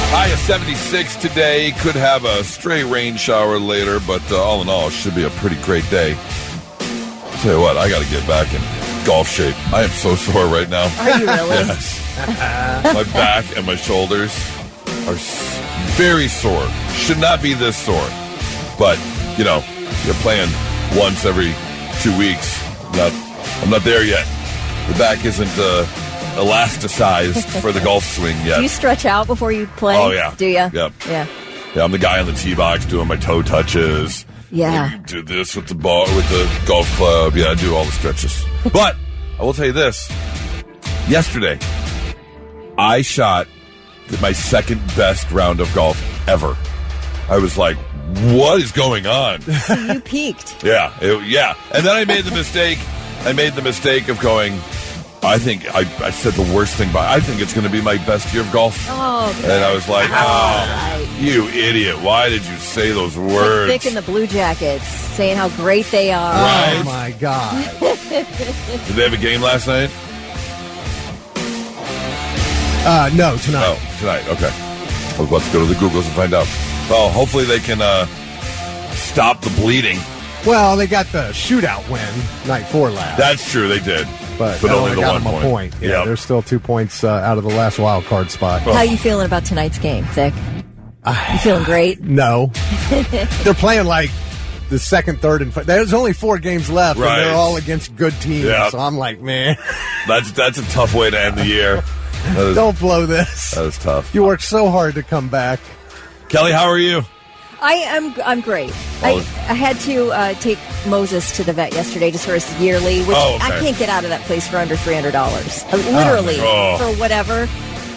High of 76 today. Could have a stray rain shower later, but all in all, it should be a pretty great day. I'll tell you what, I got to get back in golf shape. I am so sore right now. Are you really? Yes. My back and my shoulders are very sore. Should not be this sore. But, you're playing once every 2 weeks. I'm not there yet. The back isn't elasticized for the golf swing yet. Do you stretch out before you play? Oh, yeah. Do you? Yep. Yeah. Yeah, I'm the guy on the tee box doing my toe touches. Yeah. I do this with the ball, with the golf club. Yeah, I do all the stretches. But I will tell you this. Yesterday, I shot my second best round of golf ever. I was like, what is going on? So you peaked. Yeah. And then I made the mistake. Of going, I think I said the worst thing, but I think it's going to be my best year of golf. Oh, okay. And I was like, you idiot. Why did you say those words? Like Vic and the Blue Jackets saying how great they are. Right. Oh, my God. Did they have a game last night? No, tonight. Oh, tonight. Okay. Well, let's go to the Googles and find out. Well, hopefully they can stop the bleeding. Well, they got the shootout win night 4 last. That's true, they did. But only the got 1 them a point. Yeah, Yep. They're still 2 points out of the last wild card spot. How you feeling about tonight's game, Vic? You feeling great? No. They're playing like the second, third, and there's only 4 games left, Right. and they're all against good teams. Yep. So I'm like, man, That's a tough way to end the year. don't blow this. That is tough. You worked so hard to come back. Kelly, how are you? I'm great. Oh. I had to take Moses to the vet yesterday just for his yearly, which Oh, okay. I can't get out of that place for under $300. Literally, Oh. for whatever.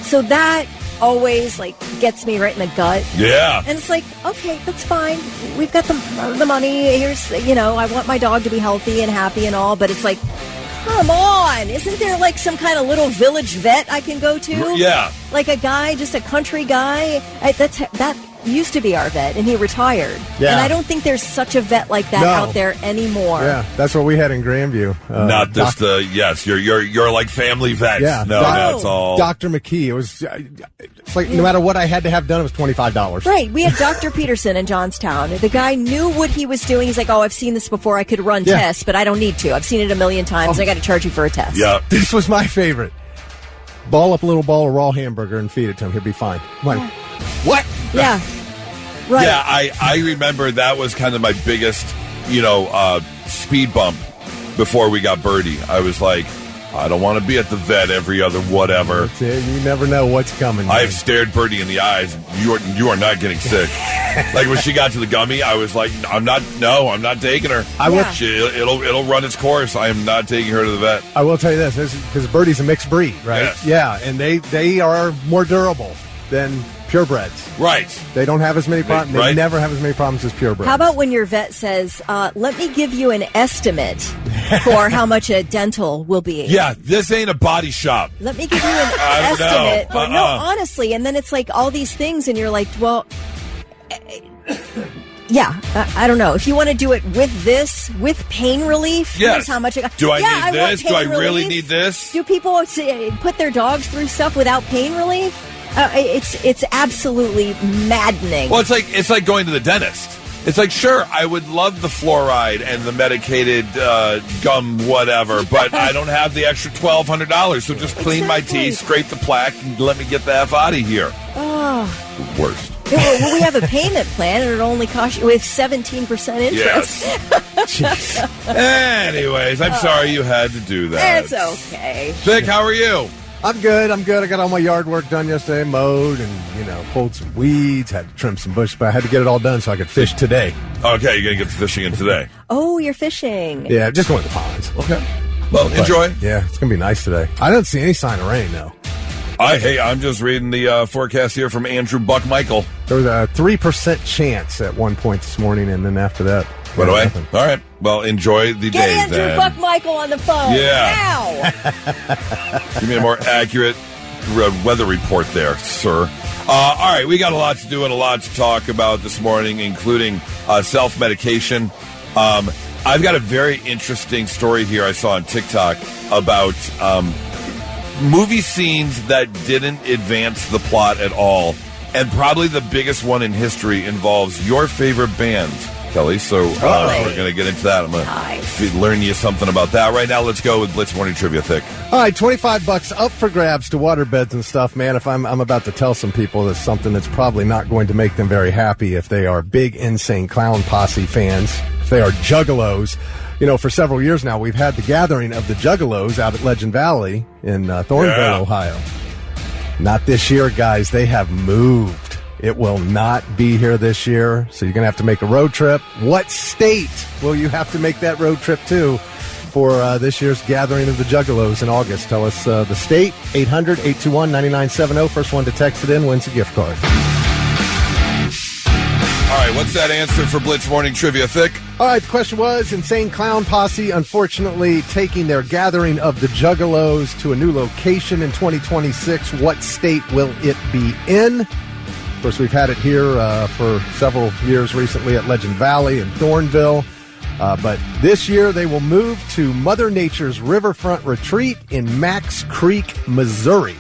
So that always gets me right in the gut. Yeah. And it's like, okay, that's fine. We've got the money. Here's, I want my dog to be healthy and happy and all, but it's like, come on. Isn't there some kind of little village vet I can go to? Yeah. Like a guy, just a country guy. That used to be our vet, and he retired. Yeah. And I don't think there's such a vet like that out there anymore. Yeah, that's what we had in Grandview. Not just yes, you're like family vets. Yeah. No, that's all. Dr. McKee. It was it's like no matter what I had to have done, it was $25. Right. We had Dr. Peterson in Johnstown. The guy knew what he was doing. He's like, I've seen this before. I could run tests, but I don't need to. I've seen it a million times. I got to charge you for a test. Yeah. This was my favorite. Ball up a little ball of raw hamburger and feed it to him. He'll be fine. I'm like, what? Yeah. Right. Yeah, I remember that was kind of my biggest, speed bump before we got Birdie. I was like, I don't want to be at the vet every other whatever. That's it. You never know what's coming. I have stared Birdie in the eyes. You are not getting sick. Like when she got to the gummy, I was like, I'm not taking her. It'll run its course. I am not taking her to the vet. I will tell you this, because Birdie's a mixed breed, right? Yes. Yeah, and they are more durable than purebreds. Right. They don't have as many problems. They Right. never have as many problems as purebreds. How about when your vet says, let me give you an estimate for how much a dental will be? Yeah, this ain't a body shop. Let me give you an estimate. No. No, honestly. And then it's like all these things, and you're like, well, yeah, I don't know. If you want to do it with pain relief, Yes. here's how much it Do I want need this? Do I pain really relief. need this? Do people put their dogs through stuff without pain relief? It's absolutely maddening. Well, it's like going to the dentist. It's like, sure, I would love the fluoride and the medicated gum, whatever, but I don't have the extra $1,200, so just clean my teeth, scrape the plaque, and let me get the F out of here. Oh. The worst. Well, we have a payment plan, and it'll only cost you with 17% interest. Yes. Anyways, I'm sorry you had to do that. It's okay. Vic, how are you? I'm good. I got all my yard work done yesterday, mowed and, pulled some weeds, had to trim some bushes, but I had to get it all done so I could fish today. Okay, you're going to get the fishing in today. Oh, you're fishing. Yeah, just going to the ponds. Okay. Well, enjoy. Yeah, it's going to be nice today. I don't see any sign of rain, though. I'm just reading the forecast here from Andrew Buckmichael. There was a 3% chance at one point this morning, and then after that, By the way, nothing. all right. Well, enjoy the Get day Andrew then. Buckmichael on the phone. Yeah. Now. Give me a more accurate weather report there, sir. All right, we got a lot to do and a lot to talk about this morning, including self-medication. I've got a very interesting story here I saw on TikTok about movie scenes that didn't advance the plot at all and probably the biggest one in history involves your favorite band, Kelly. So we're going to get into that. I'm going to learn you something about that. Right now, let's go with Blitz Morning Trivia Thick. All right, $25 up for grabs to waterbeds and stuff, man. If I'm about to tell some people there's something that's probably not going to make them very happy if they are big Insane Clown Posse fans, if they are Juggalos. You know, for several years now, we've had the gathering of the Juggalos out at Legend Valley in Thornville, Ohio. Not this year, guys. They have moved. It will not be here this year, so you're going to have to make a road trip. What state will you have to make that road trip to for this year's gathering of the Juggalos in August? Tell us the state, 800-821-9970. First one to text it in wins a gift card. All right, what's that answer for Blitz Morning Trivia Thick? All right, the question was, Insane Clown Posse, unfortunately, taking their gathering of the Juggalos to a new location in 2026. What state will it be in? Of course, we've had it here for several years recently at Legend Valley and Thornville. But this year, they will move to Mother Nature's Riverfront Retreat in Max Creek, Missouri.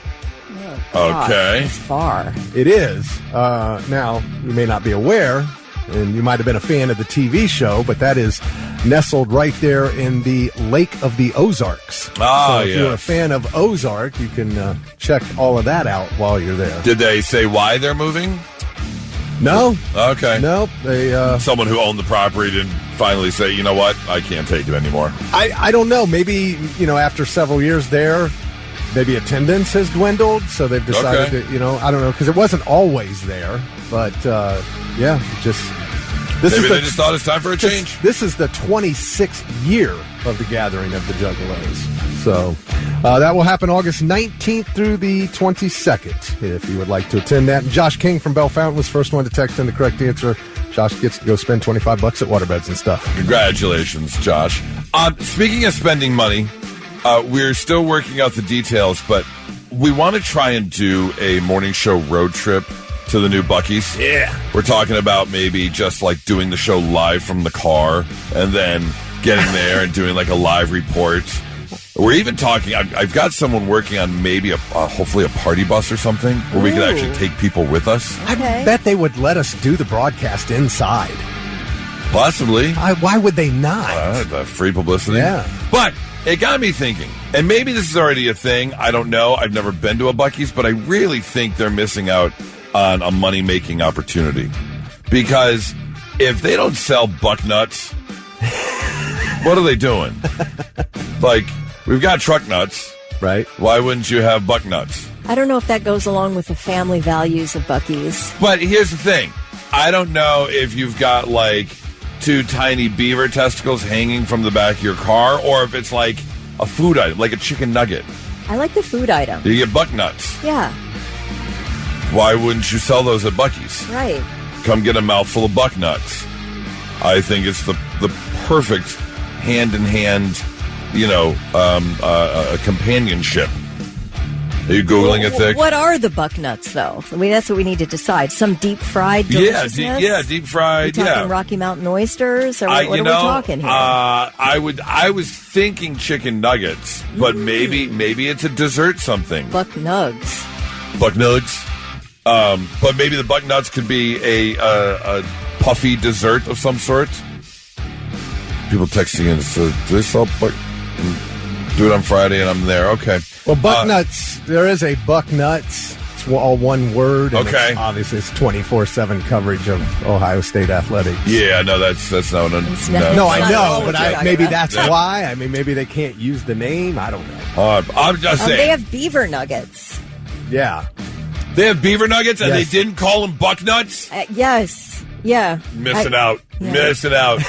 Okay. It's far. It is. Now, you may not be aware, and you might have been a fan of the TV show, but that is nestled right there in the Lake of the Ozarks. So if you're a fan of Ozark, you can check all of that out while you're there. Did they say why they're moving? No. Okay. No. They. Someone who owned the property didn't finally say, you know what, I can't take it anymore. I don't know. Maybe, after several years there, maybe attendance has dwindled, so they've decided to, I don't know, because it wasn't always there. But, Maybe they just thought it's time for a change. This is the 26th year of the gathering of the Juggalos. So that will happen August 19th through the 22nd, if you would like to attend that. And Josh King from Bell Fountain was the first one to text in the correct answer. Josh gets to go spend $25 at waterbeds and stuff. Congratulations, Josh. Speaking of spending money, we're still working out the details, but we want to try and do a morning show road trip to the new Buc-ee's. Yeah. We're talking about maybe just like doing the show live from the car and then getting there and doing like a live report. We're even talking, I've got someone working on maybe hopefully a party bus or something where we could actually take people with us. I bet they would let us do the broadcast inside. Possibly. Why would they not? Free publicity. Yeah. But it got me thinking, and maybe this is already a thing. I don't know. I've never been to a Buc-ee's, but I really think they're missing out on a money-making opportunity. Because if they don't sell buck nuts, what are they doing? Like, we've got truck nuts. Right. Why wouldn't you have buck nuts? I don't know if that goes along with the family values of Buc-ee's. But here's the thing. I don't know if you've got, like, 2 tiny beaver testicles hanging from the back of your car, or if it's like a food item, like a chicken nugget. I like the food item. You get buck nuts. Yeah. Why wouldn't you sell those at Buc-ee's? Right. Come get a mouthful of buck nuts. I think it's the perfect hand-in-hand, companionship. Are you Googling it, Thick? What are the buck nuts, though? I mean, that's what we need to decide. Some deep-fried deliciousness? Yeah, deep-fried, Are we talking Rocky Mountain oysters? Or what are we talking here? I was thinking chicken nuggets, but maybe it's a dessert something. Buck nugs. Buck nugs. But maybe the buck nuts could be a puffy dessert of some sort. People texting in, so do they sell buck? Do it on Friday and I'm there. Okay. Well, buck nuts, there is a buck nuts. It's all one word. And okay. Obviously, it's 24/7 coverage of Ohio State athletics. Yeah, no, that's not. No, I know, but maybe that's why. I mean, maybe they can't use the name. I don't know. I'm just saying. They have beaver nuggets. Yeah. They have beaver nuggets, and Yes. they didn't call them buck nuts? Yes. Yeah. Missing out. Yeah. Missing out.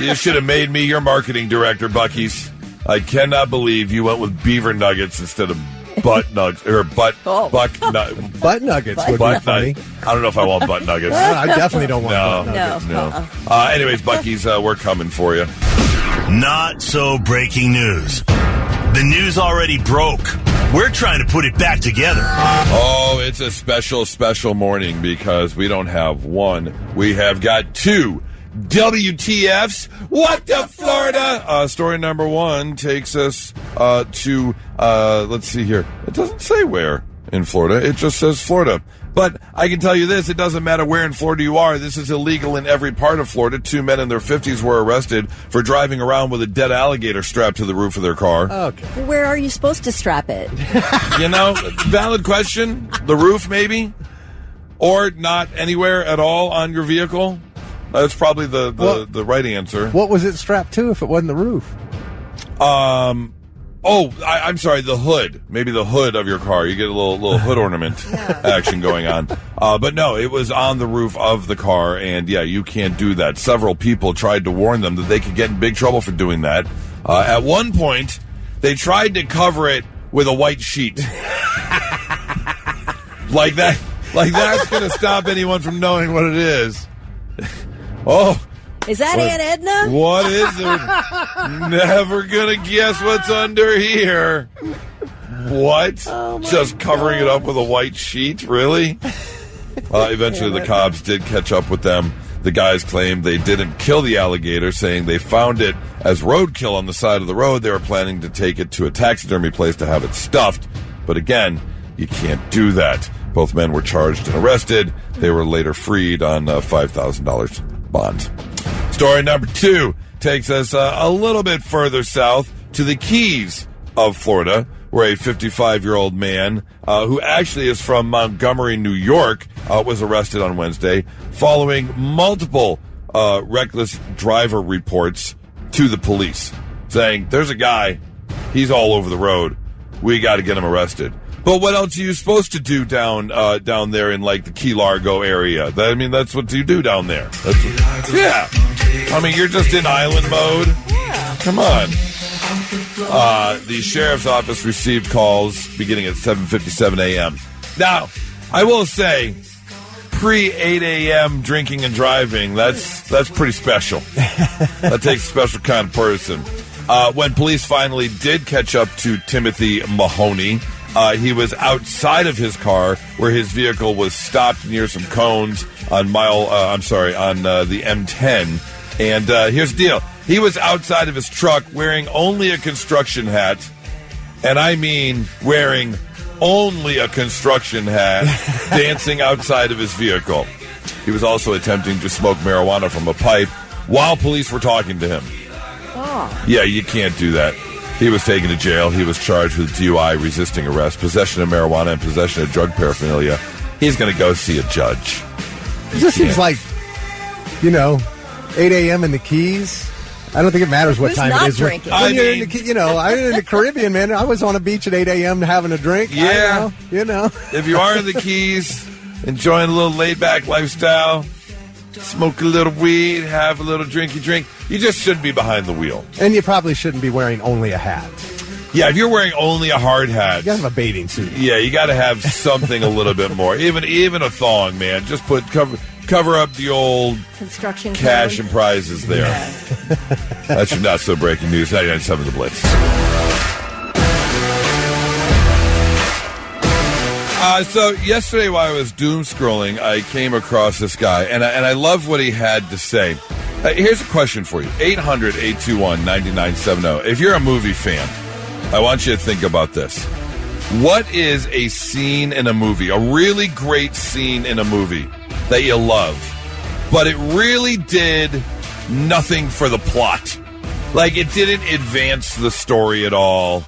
You should have made me your marketing director, Buc-ee's. I cannot believe you went with beaver nuggets instead of butt nuggets or butt buck nut. Butt nuggets would be funny. I don't know if I want butt nuggets. I definitely don't want butt nuggets. No. Anyways, Buc-ee's, we're coming for you. Not so breaking news. The news already broke. We're trying to put it back together. Oh, it's a special morning because we don't have one. We have got 2 WTFs. What the Florida? Story number 1 takes us to, let's see here. It doesn't say where in Florida. It just says Florida. But I can tell you this, it doesn't matter where in Florida you are. This is illegal in every part of Florida. 2 men in their 50s were arrested for driving around with a dead alligator strapped to the roof of their car. Okay. Where are you supposed to strap it? Valid question. The roof, maybe? Or not anywhere at all on your vehicle? That's probably the right answer. What was it strapped to if it wasn't the roof? I'm sorry, the hood. Maybe the hood of your car. You get a little hood ornament action going on. But no, it was on the roof of the car, and yeah, you can't do that. Several people tried to warn them that they could get in big trouble for doing that. At one point, they tried to cover it with a white sheet. Like that's going to stop anyone from knowing what it is. Is that Aunt Edna? What is it? Never gonna guess what's under here. What? Oh Just covering it up with a white sheet? Really? Eventually the cops did catch up with them. The guys claimed they didn't kill the alligator, saying they found it as roadkill on the side of the road. They were planning to take it to a taxidermy place to have it stuffed. But again, you can't do that. Both men were charged and arrested. They were later freed on $5,000 bond. Story number 2 takes us a little bit further south to the Keys of Florida, where a 55-year-old man who actually is from Montgomery, New York, was arrested on Wednesday following multiple reckless driver reports to the police, saying, there's a guy, he's all over the road, we got to get him arrested. But what else are you supposed to do down there in like the Key Largo area? That's what you do down there. Yeah. You're just in island mode. Yeah. Come on. The sheriff's office received calls beginning at 7:57 a.m. Now, I will say, pre-8 a.m. drinking and driving, that's pretty special. That takes a special kind of person. When police finally did catch up to Timothy Mahoney, he was outside of his car where his vehicle was stopped near some cones on the M10. And here's the deal. He was outside of his truck wearing only a construction hat. And I mean wearing only a construction hat, dancing outside of his vehicle. He was also attempting to smoke marijuana from a pipe while police were talking to him. Oh. Yeah, you can't do that. He was taken to jail. He was charged with DUI, resisting arrest, possession of marijuana, and possession of drug paraphernalia. He's going to go see a judge. It just seems like, 8 a.m. in the Keys. I don't think it matters what Who's time not it is. drinking? When you're in the Caribbean, man. I was on a beach at 8 a.m. having a drink. Yeah. If you are in the Keys, enjoying a little laid-back lifestyle, smoke a little weed, have a little drinky drink, you just shouldn't be behind the wheel. And you probably shouldn't be wearing only a hat. Yeah, if you're wearing only a hard hat, You got to have a bathing suit. yeah, you got to have something a little bit more. Even a thong, man. Just cover up the old Construction cash code. and prizes there. That's your not so breaking news. 99.7 The Blitz. So yesterday while I was doom scrolling, I came across this guy, and I love what he had to say. Here's a question for you. 800-821-9970. If you're a movie fan, I want you to think about this. What is a scene in a movie, a really great scene in a movie that you love, but it really did nothing for the plot? Like, it didn't advance the story at all.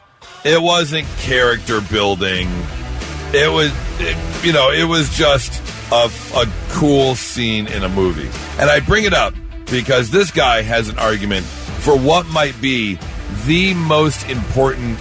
It wasn't character building. It was just a cool scene in a movie. And I bring it up because this guy has an argument for what might be the most important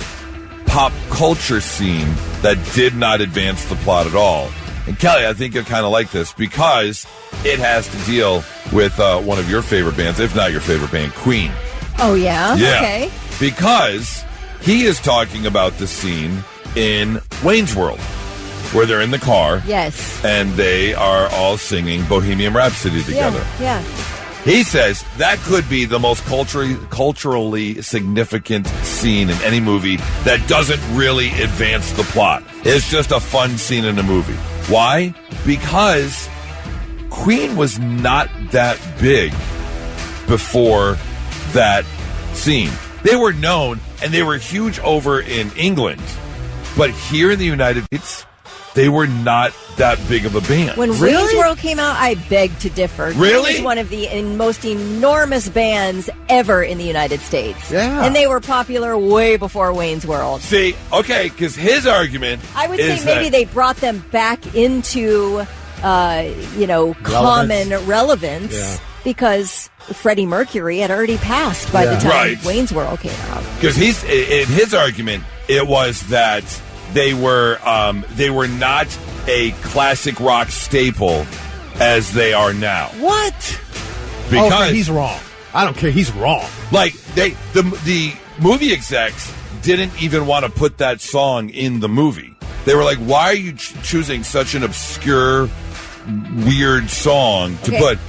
pop culture scene that did not advance the plot at all. And Kelly, I think you'll kind of like this because it has to deal with one of your favorite bands, if not your favorite band, Queen. Oh, yeah? Yeah. Okay. Because he is talking about the scene in Wayne's World where they're in the car. Yes. And they are all singing Bohemian Rhapsody together. Yeah. He says that could be the most culturally significant scene in any movie that doesn't really advance the plot. It's just a fun scene in a movie. Why? Because Queen was not that big before that scene. They were known and they were huge over in England. But here in the United States, they were not that big of a band. When Wayne's World came out, I beg to differ. Really? It was one of the most enormous bands ever in the United States. Yeah. And they were popular way before Wayne's World. See, okay, because his argument I would is say maybe that, they brought them back into, common relevance because Freddie Mercury had already passed by the time Wayne's World came out. Because in his argument, it was that they were not a classic rock staple as they are now. What? Because okay, he's wrong. I don't care. He's wrong. Like the movie execs didn't even want to put that song in the movie. They were like, "Why are you choosing such an obscure, weird song to put?"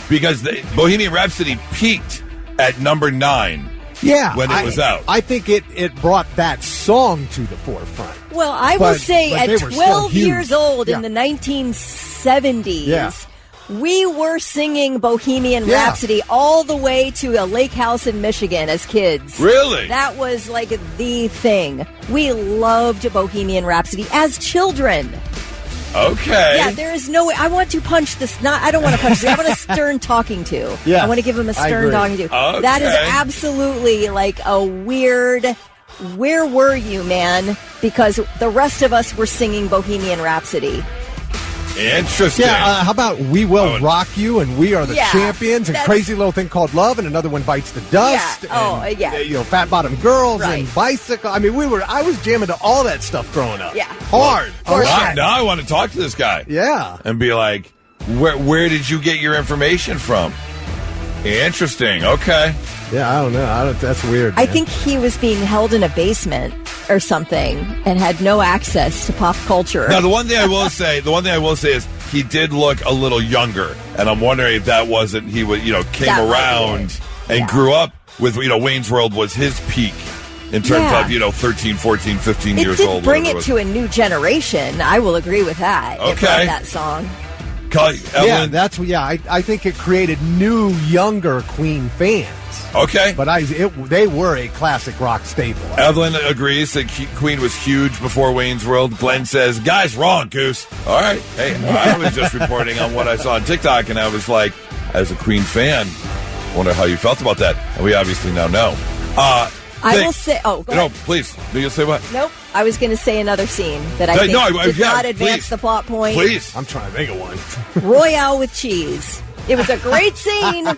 Because Bohemian Rhapsody peaked at number 9. Yeah, when it was out. I think it brought that song to the forefront. Well, I will say at 12 years old in the 1970s, we were singing Bohemian Rhapsody all the way to a lake house in Michigan as kids. Really? That was like the thing. We loved Bohemian Rhapsody as children. Okay. Yeah, there is no way. I want to punch this. I don't want to punch this. I want a stern talking to. Yeah. I want to give him a stern talking to. Okay. That is absolutely like a weird, where were you, man? Because the rest of us were singing Bohemian Rhapsody. Interesting. Yeah, how about We Will Rock You and We Are the Champions and Crazy Little Thing Called Love and another one Bites the Dust. And, Fat Bottom Girls and Bicycle. I mean, I was jamming to all that stuff growing up. Yeah. Hard. Now I want to talk to this guy. Yeah. And be like, where did you get your information from? Interesting. Okay. Yeah, I don't know. That's weird. I think he was being held in a basement or something and had no access to pop culture. Now, the one thing I will say is he did look a little younger, and I'm wondering if that wasn't he would came around and grew up with Wayne's World was his peak in terms of 13, 14, 15 years old. It did bring it to a new generation. I will agree with that. Okay, it brought that song. Evelyn? I think it created new, younger Queen fans. Okay. But they were a classic rock staple. Evelyn agrees that Queen was huge before Wayne's World. Glenn says, "Guys, wrong, Goose." All right. Hey, I was just reporting on what I saw on TikTok, and I was like, as a Queen fan, I wonder how you felt about that. And we obviously now know. I will say... Oh, go ahead. No, please. You'll say what? Nope. I was going to say another scene that I think did not advance the plot point. Please. I'm trying to think of one. Royale with cheese. It was a great scene,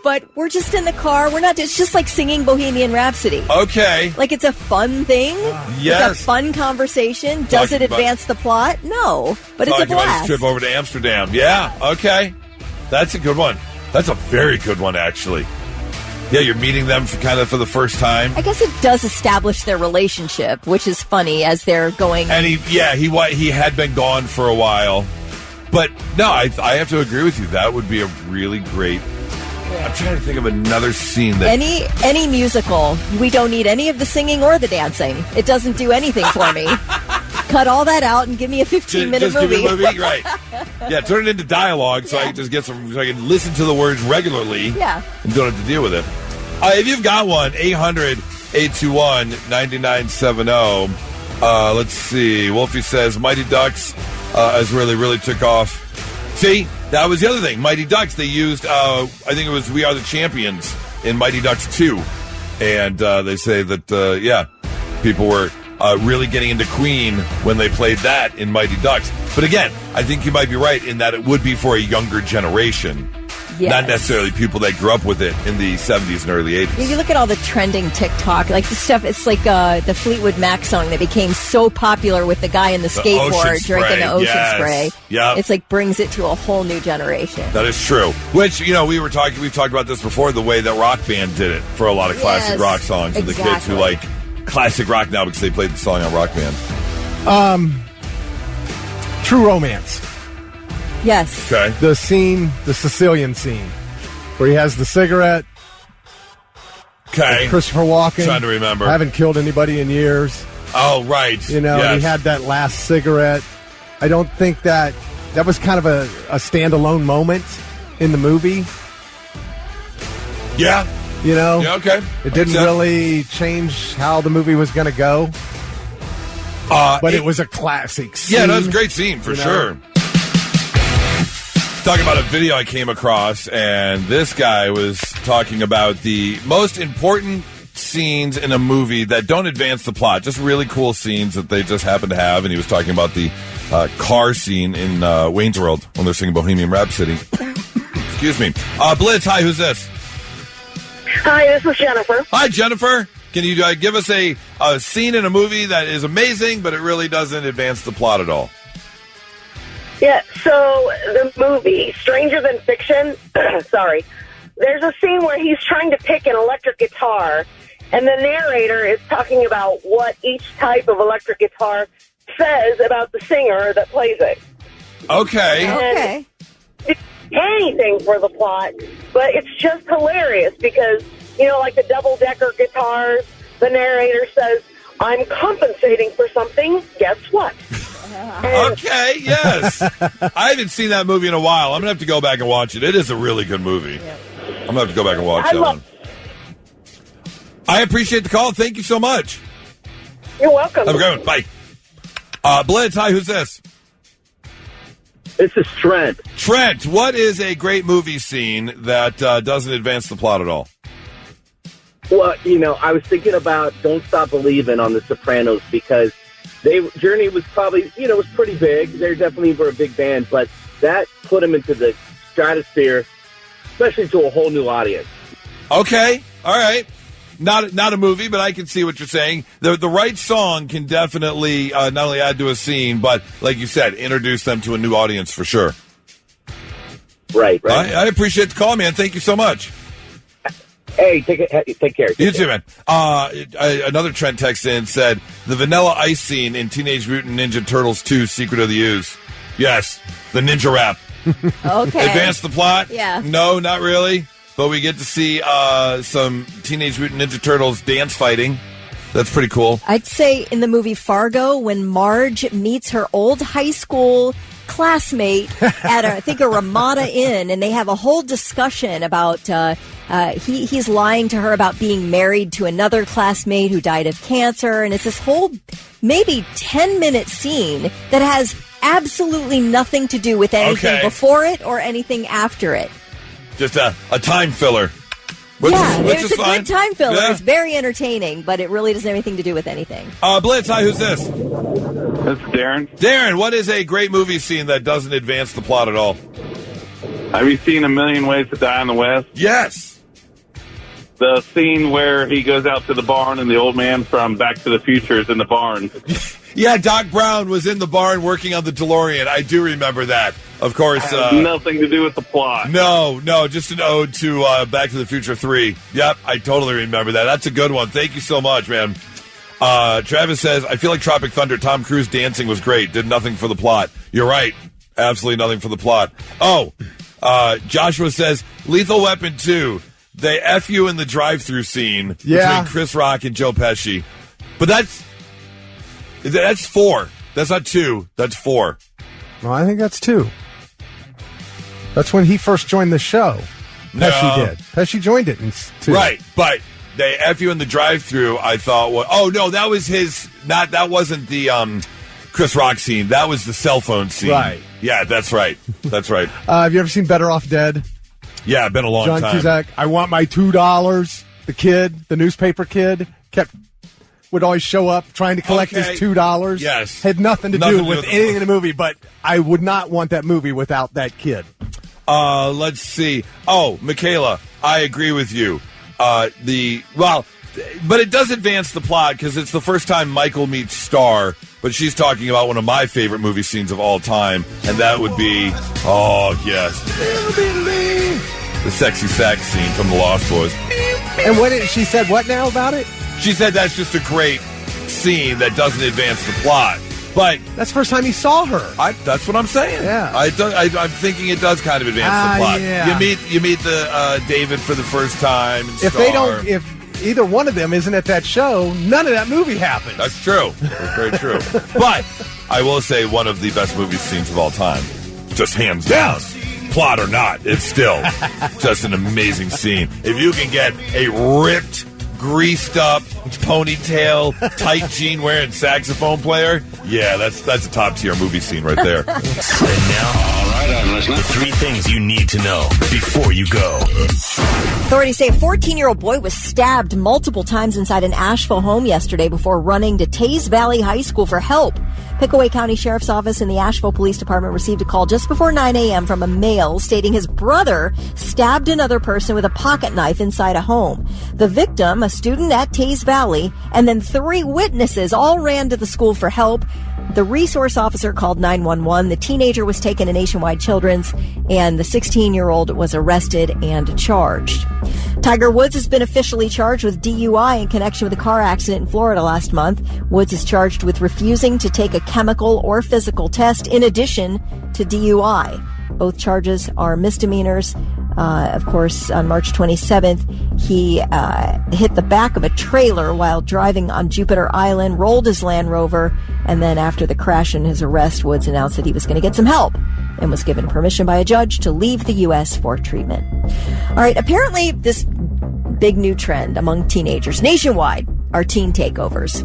but we're just in the car. It's just like singing Bohemian Rhapsody. Okay. Like it's a fun thing. Yes. It's a fun conversation. Does it advance the plot? No, but it's a blast. About his trip over to Amsterdam. Yeah. Okay. That's a good one. That's a very good one, actually. Yeah, you're meeting them for the first time. I guess it does establish their relationship, which is funny as they're going. And he had been gone for a while. But no, I have to agree with you. That would be a really great. I'm trying to think of another scene that any musical. We don't need any of the singing or the dancing. It doesn't do anything for me. Cut all that out and give me a 15-minute movie. Give me a movie, right? Yeah, turn it into dialogue so I can just get some. So I can listen to the words regularly. Yeah, and don't have to deal with it. If you've got one, 800-821-9970. Let's see. Wolfie says Mighty Ducks has really took off. See, that was the other thing. Mighty Ducks, they used, I think it was We Are the Champions in Mighty Ducks 2. And they say that, people were really getting into Queen when they played that in Mighty Ducks. But again, I think you might be right in that it would be for a younger generation. Yes. Not necessarily people that grew up with it in the 70s and early 80s. You look at all the trending TikTok, like the stuff, it's like the Fleetwood Mac song that became so popular with the guy in the skateboard drinking the ocean spray. Yeah. It's like brings it to a whole new generation. That is true. Which, we've talked about this before, the way that Rock Band did it for a lot of classic rock songs. And the kids who like classic rock now because they played the song on Rock Band. True Romance. Yes. Okay. The Sicilian scene, where he has the cigarette. Okay. Christopher Walken. Trying to remember. Haven't killed anybody in years. Oh, right. Yes. He had that last cigarette. I don't think that was kind of a standalone moment in the movie. Yeah. Yeah, okay. It didn't really change how the movie was going to go. But it was a classic scene. Yeah, that was a great scene, for sure. Talking about a video I came across, and this guy was talking about the most important scenes in a movie that don't advance the plot, just really cool scenes that they just happen to have. And he was talking about the car scene in Wayne's World when they're singing Bohemian Rhapsody. Excuse me. Blitz, hi, who's this? Hi, this is Jennifer. Hi, Jennifer. Can you give us a scene in a movie that is amazing, but it really doesn't advance the plot at all? Yeah, so the movie, Stranger Than Fiction, sorry, there's a scene where he's trying to pick an electric guitar, and the narrator is talking about what each type of electric guitar says about the singer that plays it. Okay. Okay. It's anything for the plot, but it's just hilarious because, like the double-decker guitars, the narrator says, I'm compensating for something, guess what? Okay, yes. I haven't seen that movie in a while. I'm going to have to go back and watch it. It is a really good movie. Yep. I'm going to have to go back and watch that one. I appreciate the call. Thank you so much. You're welcome. Have a good one. Bye. Blitz, hi, who's this? This is Trent. Trent, what is a great movie scene that doesn't advance the plot at all? Well, I was thinking about Don't Stop Believin' on The Sopranos because Journey was probably, was pretty big. They definitely were a big band, but that put them into the stratosphere, especially to a whole new audience. Okay, all right. Not a movie, but I can see what you're saying. The right song can definitely not only add to a scene, but like you said, introduce them to a new audience for sure. Right. I appreciate the call, man. Thank you so much. Hey, take care. You too, man. Another Trent text in said, the Vanilla Ice scene in Teenage Mutant Ninja Turtles 2, Secret of the Ooze. Yes, the ninja rap. Okay. Advance the plot? Yeah. No, not really. But we get to see some Teenage Mutant Ninja Turtles dance fighting. That's pretty cool. I'd say in the movie Fargo, when Marge meets her old high school classmate at a Ramada Inn, and they have a whole discussion about he's lying to her about being married to another classmate who died of cancer, and it's this whole maybe 10-minute scene that has absolutely nothing to do with anything before it or anything after it. Just a time filler. It's a fine. good time filler. Yeah. It's very entertaining, but it really doesn't have anything to do with anything. Blitz, hi, who's this? This is Darren. Darren, what is a great movie scene that doesn't advance the plot at all? Have you seen A Million Ways to Die in the West? Yes. The scene where he goes out to the barn and the old man from Back to the Future is in the barn. Yeah, Doc Brown was in the barn working on the DeLorean. I do remember that. Of course. Has nothing to do with the plot. No, just an ode to Back to the Future 3. Yep, I totally remember that. That's a good one. Thank you so much, man. Travis says, I feel like Tropic Thunder, Tom Cruise dancing was great. Did nothing for the plot. You're right. Absolutely nothing for the plot. Joshua says, Lethal Weapon 2. They F you in the drive-thru scene between Chris Rock and Joe Pesci. But that's 4. That's not 2. That's 4. Well, I think that's 2. That's when he first joined the show. Pesci did. Pesci joined it in 2. Right, but they F you in the drive-thru, I thought, that was his, that wasn't the Chris Rock scene. That was the cell phone scene. Right. Yeah, that's right. That's right. Have you ever seen Better Off Dead? Yeah, been a long John time. Cusack, I want my $2. The kid, the newspaper kid, would always show up trying to collect his $2. Yes. Had nothing to do with anything in the movie, but I would not want that movie without that kid. Let's see. Oh, Michaela, I agree with you. But it does advance the plot because it's the first time Michael meets Star, but she's talking about one of my favorite movie scenes of all time, and that would be, the sexy sax scene from The Lost Boys. And she said what now about it? She said that's just a great scene that doesn't advance the plot. But that's the first time he saw her. That's what I'm saying. Yeah, I'm thinking it does kind of advance the plot. Yeah. You meet the David for the first time. And If either one of them isn't at that show, none of that movie happens. That's true. That's very true. But I will say one of the best movie scenes of all time, just hands down. Plot or not, it's still just an amazing scene. If you can get a ripped, greased up, ponytail, tight jean wearing saxophone player. Yeah, that's a top tier movie scene right there. And now, all right, I'm listening. The 3 things you need to know before you go. Authorities say a 14-year-old boy was stabbed multiple times inside an Asheville home yesterday before running to Taze Valley High School for help. Pickaway County Sheriff's Office and the Asheville Police Department received a call just before 9 a.m. from a male stating his brother stabbed another person with a pocket knife inside a home. The victim, a student at Taze Valley, and then 3 witnesses all ran to the school for help. The resource officer called 911. The teenager was taken to Nationwide Children's, and the 16-year-old was arrested and charged. Tiger Woods has been officially charged with DUI in connection with a car accident in Florida last month. Woods is charged with refusing to take a chemical or physical test in addition to DUI. Both charges are misdemeanors. Of course, on March 27th, he hit the back of a trailer while driving on Jupiter Island, rolled his Land Rover, and then after the crash and his arrest, Woods announced that he was going to get some help and was given permission by a judge to leave the U.S. for treatment. All right, apparently this big new trend among teenagers nationwide are teen takeovers.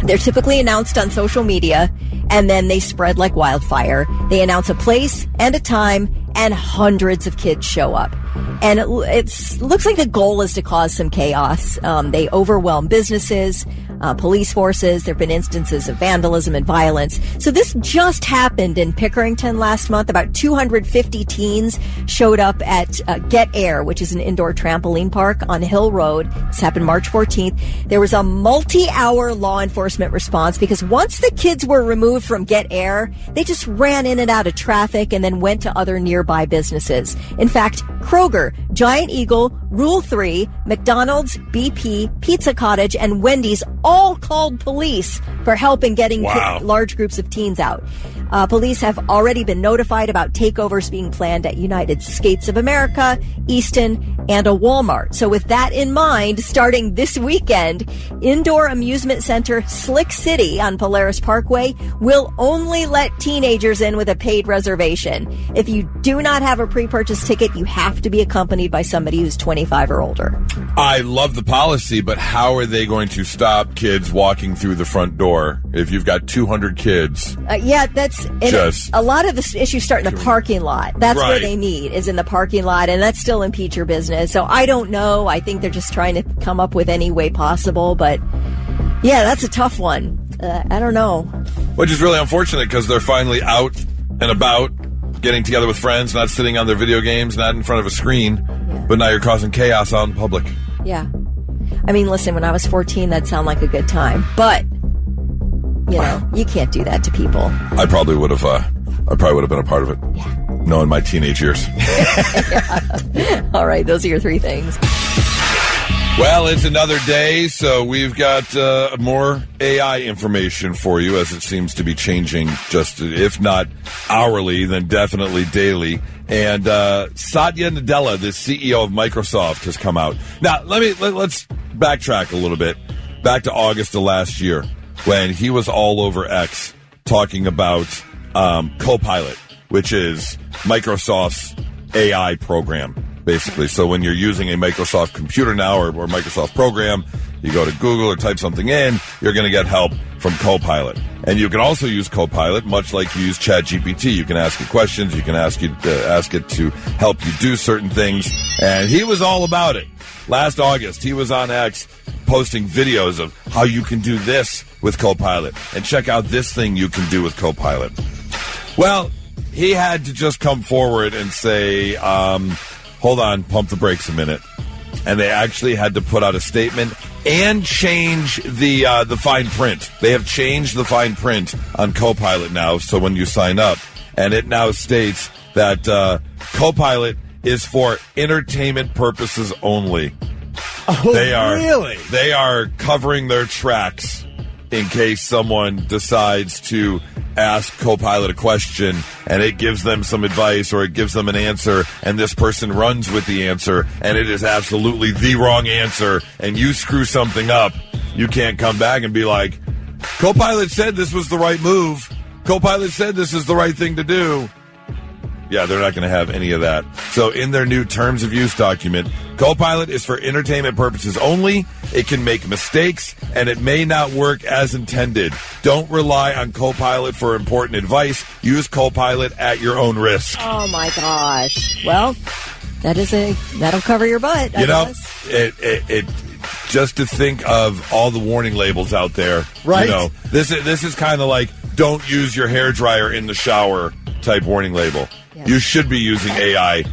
They're typically announced on social media, and then they spread like wildfire. They announce a place and a time, and hundreds of kids show up. And it looks like the goal is to cause some chaos. They overwhelm businesses, police forces. There have been instances of vandalism and violence. So this just happened in Pickerington last month. About 250 teens showed up at Get Air, which is an indoor trampoline park on Hill Road. This happened March 14th. There was a multi-hour law enforcement response because once the kids were removed from Get Air, they just ran in and out of traffic and then went to other nearby businesses. In fact, Kroger, Giant Eagle, Rule 3, McDonald's, BP, Pizza Cottage, and Wendy's all called police for help in getting large groups of teens out. Police have already been notified about takeovers being planned at United Skates of America, Easton, and a Walmart. So with that in mind, starting this weekend, indoor amusement center Slick City on Polaris Parkway will only let teenagers in with a paid reservation. If you do not have a pre-purchase ticket, you have to be accompanied by somebody who's 25 or older. I love the policy, but how are they going to stop kids walking through the front door if you've got 200 kids? A lot of the issues start in the parking lot. That's where they meet, is in the parking lot, and that's still impede your business. So I don't know. I think they're just trying to come up with any way possible, but yeah, that's a tough one. I don't know. Which is really unfortunate because they're finally out and about, getting together with friends, not sitting on their video games, not in front of a screen, but now you're causing chaos out in public. Yeah. I mean, listen, when I was 14, that'd sound like a good time, but you know, you can't do that to people. I probably would have been a part of it. Yeah. Knowing my teenage years. Yeah. All right, those are your 3 things. Well, it's another day, so we've got more AI information for you as it seems to be changing, just if not hourly, then definitely daily. And Satya Nadella, the CEO of Microsoft, has come out. Now, let's backtrack a little bit, back to August of last year, when he was all over X talking about Copilot, which is Microsoft's AI program, basically. So when you're using a Microsoft computer now or Microsoft program, you go to Google or type something in, you're going to get help from Copilot. And you can also use Copilot, much like you use ChatGPT. You can ask it questions. You can ask it to help you do certain things. And he was all about it. Last August, he was on X posting videos of how you can do this with Copilot. And check out this thing you can do with Copilot. Well, he had to just come forward and say, hold on, pump the brakes a minute. And they actually had to put out a statement and change the fine print. They have changed the fine print on Copilot now, so when you sign up, and it now states that Copilot is for entertainment purposes only. Oh, really? They are covering their tracks in case someone decides to ask Copilot a question and it gives them some advice or it gives them an answer and this person runs with the answer and it is absolutely the wrong answer and you screw something up. You can't come back and be like, Copilot said this was the right move. Copilot said this is the right thing to do. Yeah, they're not going to have any of that. So in their new terms of use document, Copilot is for entertainment purposes only. It can make mistakes, and it may not work as intended. Don't rely on Copilot for important advice. Use Copilot at your own risk. Oh, my gosh. Well, that'll cover your butt, I guess. It just to think of all the warning labels out there. Right. You know, this is kind of like, don't use your hairdryer in the shower type warning label. Yeah. You should be using AI.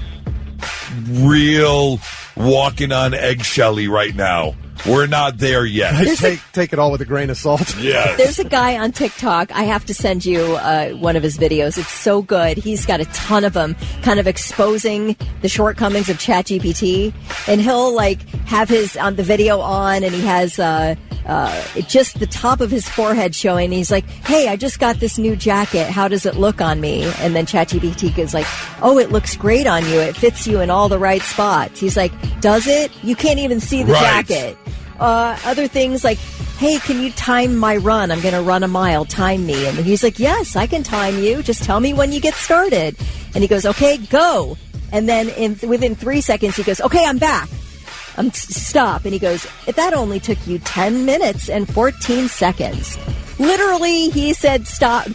Real walking on eggshelly right now. We're not there yet. Take it all with a grain of salt. Yes. There's a guy on TikTok. I have to send you one of his videos. It's so good. He's got a ton of them, kind of exposing the shortcomings of ChatGPT. And he'll have the video on, and he has just the top of his forehead showing. He's like, "Hey, I just got this new jacket. How does it look on me?" And then ChatGPT goes like, "Oh, it looks great on you. It fits you in all the right spots." He's like, "Does it? You can't even see the jacket." Other things like, "Hey, can you time my run? I'm going to run a mile. Time me." And he's like, "Yes, I can time you. Just tell me when you get started." And he goes, "Okay, go." And then within 3 seconds, he goes, "Okay, I'm back. Stop." And he goes, "That only took you 10 minutes and 14 seconds. Literally, he said, stop.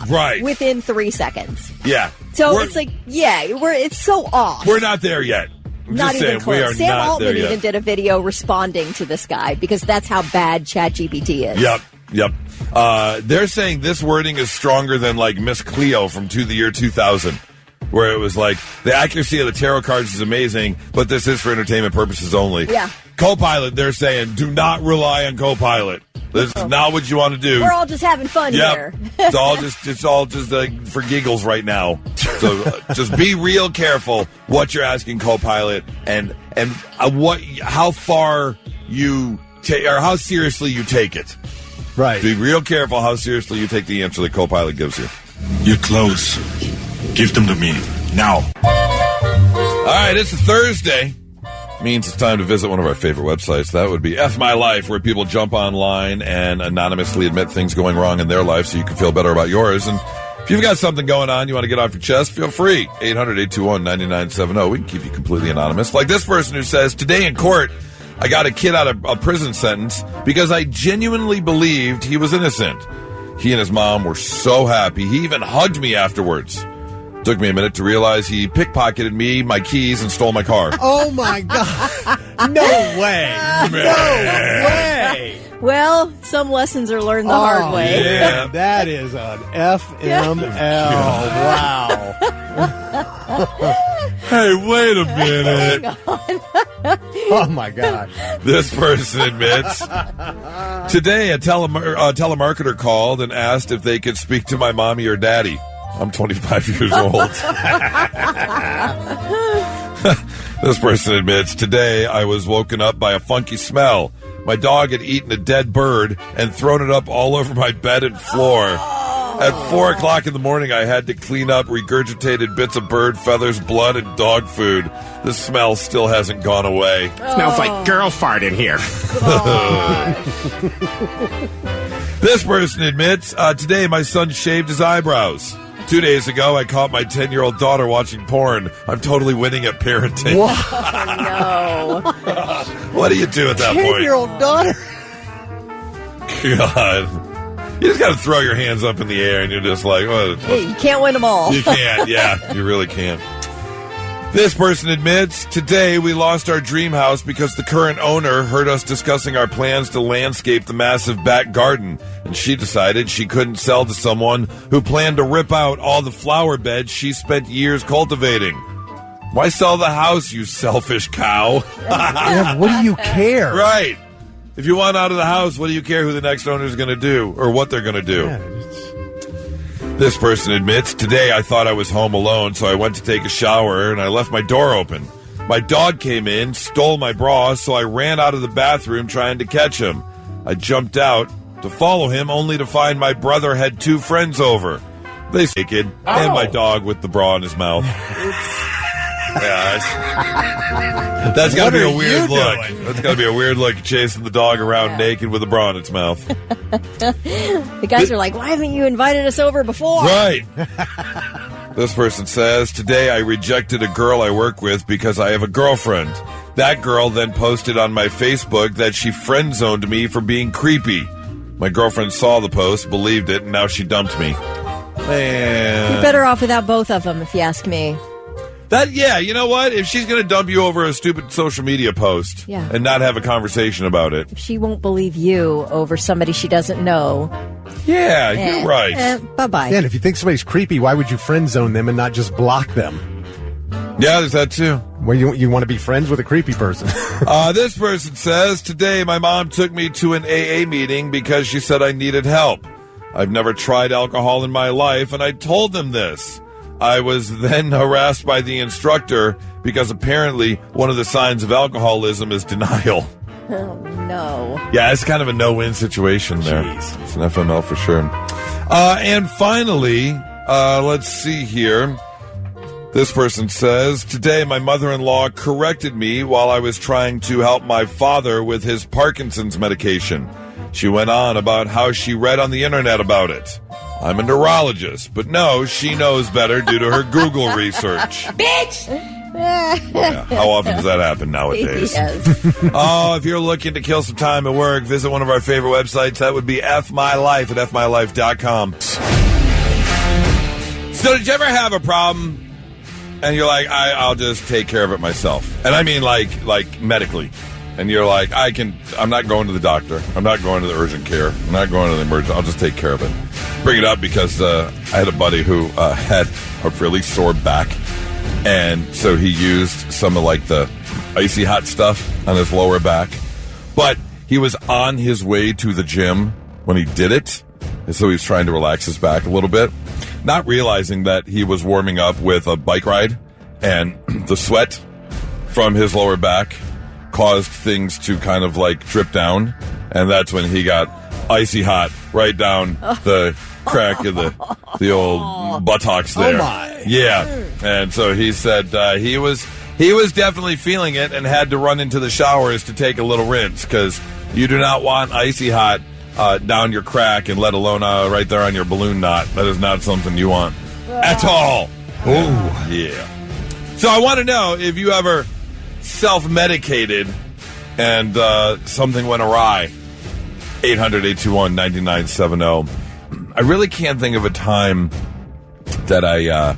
Right. Within 3 seconds. Yeah. So it's like, it's so off. We're not there yet. Not even close. We are Sam not Altman there even yet. did a video responding to this guy because that's how bad ChatGPT is. Yep. They're saying this wording is stronger than Miss Cleo from the year 2000, where it was like, the accuracy of the tarot cards is amazing, but this is for entertainment purposes only. Yeah. Copilot, they're saying, do not rely on Copilot. This is not what you want to do. We're all just having fun here. It's all just for giggles right now. So just be real careful what you're asking Copilot and how far you take or how seriously you take it. Right. Be real careful how seriously you take the answer that Copilot gives you. You're close. Give them to me now. All right, it's a Thursday. Means it's time to visit one of our favorite websites. That would be F My Life, where people jump online and anonymously admit things going wrong in their life so you can feel better about yours. And if you've got something going on you want to get off your chest, feel free. 800-821-9970. We can keep you completely anonymous. Like this person who says, today in court, I got a kid out of a prison sentence because I genuinely believed he was innocent. He and his mom were so happy. He even hugged me afterwards. Took me a minute to realize he pickpocketed me, my keys, and stole my car. Oh, my God. No way. No way. Well, some lessons are learned the hard way. Yeah. That is an FML. Wow. Hey, wait a minute. Oh, my God. This person admits. Today, a telemarketer called and asked if they could speak to my mommy or daddy. I'm 25 years old. This person admits, today I was woken up by a funky smell. My dog had eaten a dead bird and thrown it up all over my bed and floor. At 4 o'clock in the morning, I had to clean up regurgitated bits of bird feathers, blood, and dog food. The smell still hasn't gone away. Smells like girl fart in here. This person admits, today my son shaved his eyebrows. 2 days ago, I caught my 10-year-old daughter watching porn. I'm totally winning at parenting. Oh, no. What do you do at that point? 10-year-old daughter. God. You just got to throw your hands up in the air and you're just like, what? You can't win them all. You can't. Yeah, you really can't. This person admits, today we lost our dream house because the current owner heard us discussing our plans to landscape the massive back garden, and she decided she couldn't sell to someone who planned to rip out all the flower beds she spent years cultivating. Why sell the house, you selfish cow? Yeah, what do you care? Right. If you want out of the house, what do you care who the next owner is going to do or what they're going to do? Yeah, This person admits, today I thought I was home alone, so I went to take a shower and I left my door open. My dog came in, stole my bra, so I ran out of the bathroom trying to catch him. I jumped out to follow him, only to find my brother had 2 friends over. They naked, and my dog with the bra in his mouth. Yeah, that's got to be a weird look. That's got to be a weird look, chasing the dog around naked with a bra in its mouth. The guys are like, why haven't you invited us over before? Right. This person says, today I rejected a girl I work with because I have a girlfriend. That girl then posted on my Facebook that she friend-zoned me for being creepy. My girlfriend saw the post, believed it, and now she dumped me. Man. You're better off without both of them, if you ask me. You know what? If she's going to dump you over a stupid social media post and not have a conversation about it. If she won't believe you over somebody she doesn't know. Yeah, you're right. Bye-bye. Yeah, and if you think somebody's creepy, why would you friend zone them and not just block them? Yeah, there's that too. Well, you want to be friends with a creepy person. This person says, today my mom took me to an AA meeting because she said I needed help. I've never tried alcohol in my life, and I told them this. I was then harassed by the instructor because apparently one of the signs of alcoholism is denial. Oh, no. Yeah, it's kind of a no-win situation there. Jeez. It's an FML for sure. And finally, let's see here. This person says, today my mother-in-law corrected me while I was trying to help my father with his Parkinson's medication. She went on about how she read on the internet about it. I'm a neurologist, but no, she knows better due to her Google research. Bitch! Yeah, how often does that happen nowadays? Yes. Oh, if you're looking to kill some time at work, visit one of our favorite websites. That would be FMyLife at FMyLife.com. So did you ever have a problem and you're like, I'll just take care of it myself? And I mean like medically. And you're like, I'm not going to the doctor. I'm not going to the urgent care. I'm not going to the emergency. I'll just take care of it. Bring it up because I had a buddy who had a really sore back. And so he used some of like the icy hot stuff on his lower back. But he was on his way to the gym when he did it. And so he was trying to relax his back a little bit, not realizing that he was warming up with a bike ride. And the sweat from his lower back caused things to kind of like drip down, and that's when he got icy hot right down the crack of the old buttocks there. Oh my! Yeah, and so he said he was definitely feeling it and had to run into the showers to take a little rinse because you do not want icy hot down your crack and let alone right there on your balloon knot. That is not something you want at all. Oh yeah. So I want to know if you ever self-medicated and something went awry. 800-821-9970. I really can't think of a time that I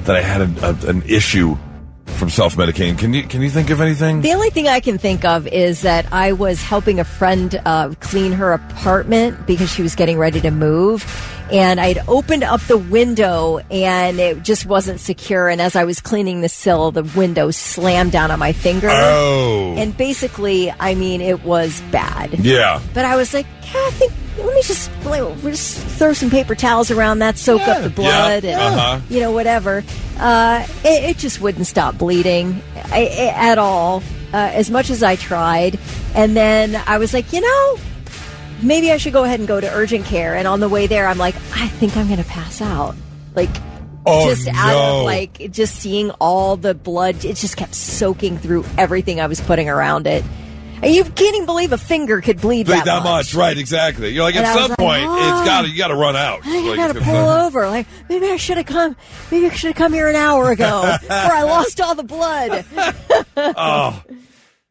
had an issue from self-medicating. Can you think of anything? The only thing I can think of is that I was helping a friend clean her apartment because she was getting ready to move. And I'd opened up the window and it just wasn't secure. And as I was cleaning the sill, the window slammed down on my finger. Oh. And basically, I mean, it was bad. Yeah. But I was like, I think, we'll just throw some paper towels around that, soak up the blood, and, whatever. It just wouldn't stop bleeding at all, as much as I tried. And then I was like, maybe I should go ahead and go to urgent care. And on the way there, I'm like, I think I'm going to pass out. Out of just seeing all the blood. It just kept soaking through everything I was putting around it. And you can't even believe a finger could bleed that much. Right, exactly. You're like, at some point, you got to run out. I got to pull over. Like, maybe I should have come here an hour ago before I lost all the blood. Oh.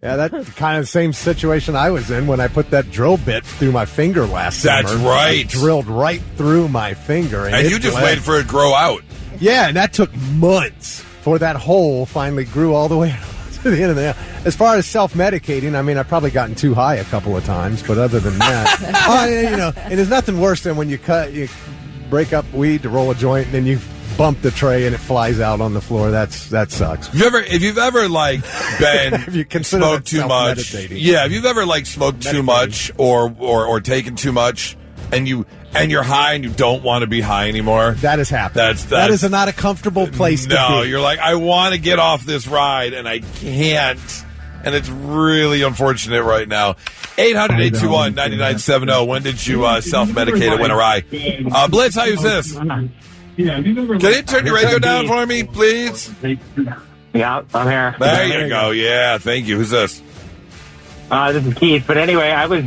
Yeah, that's kind of the same situation I was in when I put that drill bit through my finger last summer. That's right. It drilled right through my finger. And you just waited for it to grow out. Yeah, and that took months before that hole finally grew all the way to the end of the nail. As far as self-medicating, I mean, I've probably gotten too high a couple of times, but other than that, and there's nothing worse than when you break up weed to roll a joint and then you bump the tray and it flies out on the floor. That sucks. If you've ever been if you smoked too much, if you've ever smoked too much or taken too much, and you're high and you don't want to be high anymore, that has happened. That is not a comfortable place to be. No, you're like, I want to get off this ride and I can't, and it's really unfortunate right now. 800-821-9970. When did you self-medicate? It went awry. Blitz, how is this? Can you turn your radio down for me, please? Yeah, I'm here. There you go. Yeah, thank you. Who's this? This is Keith. But anyway, I was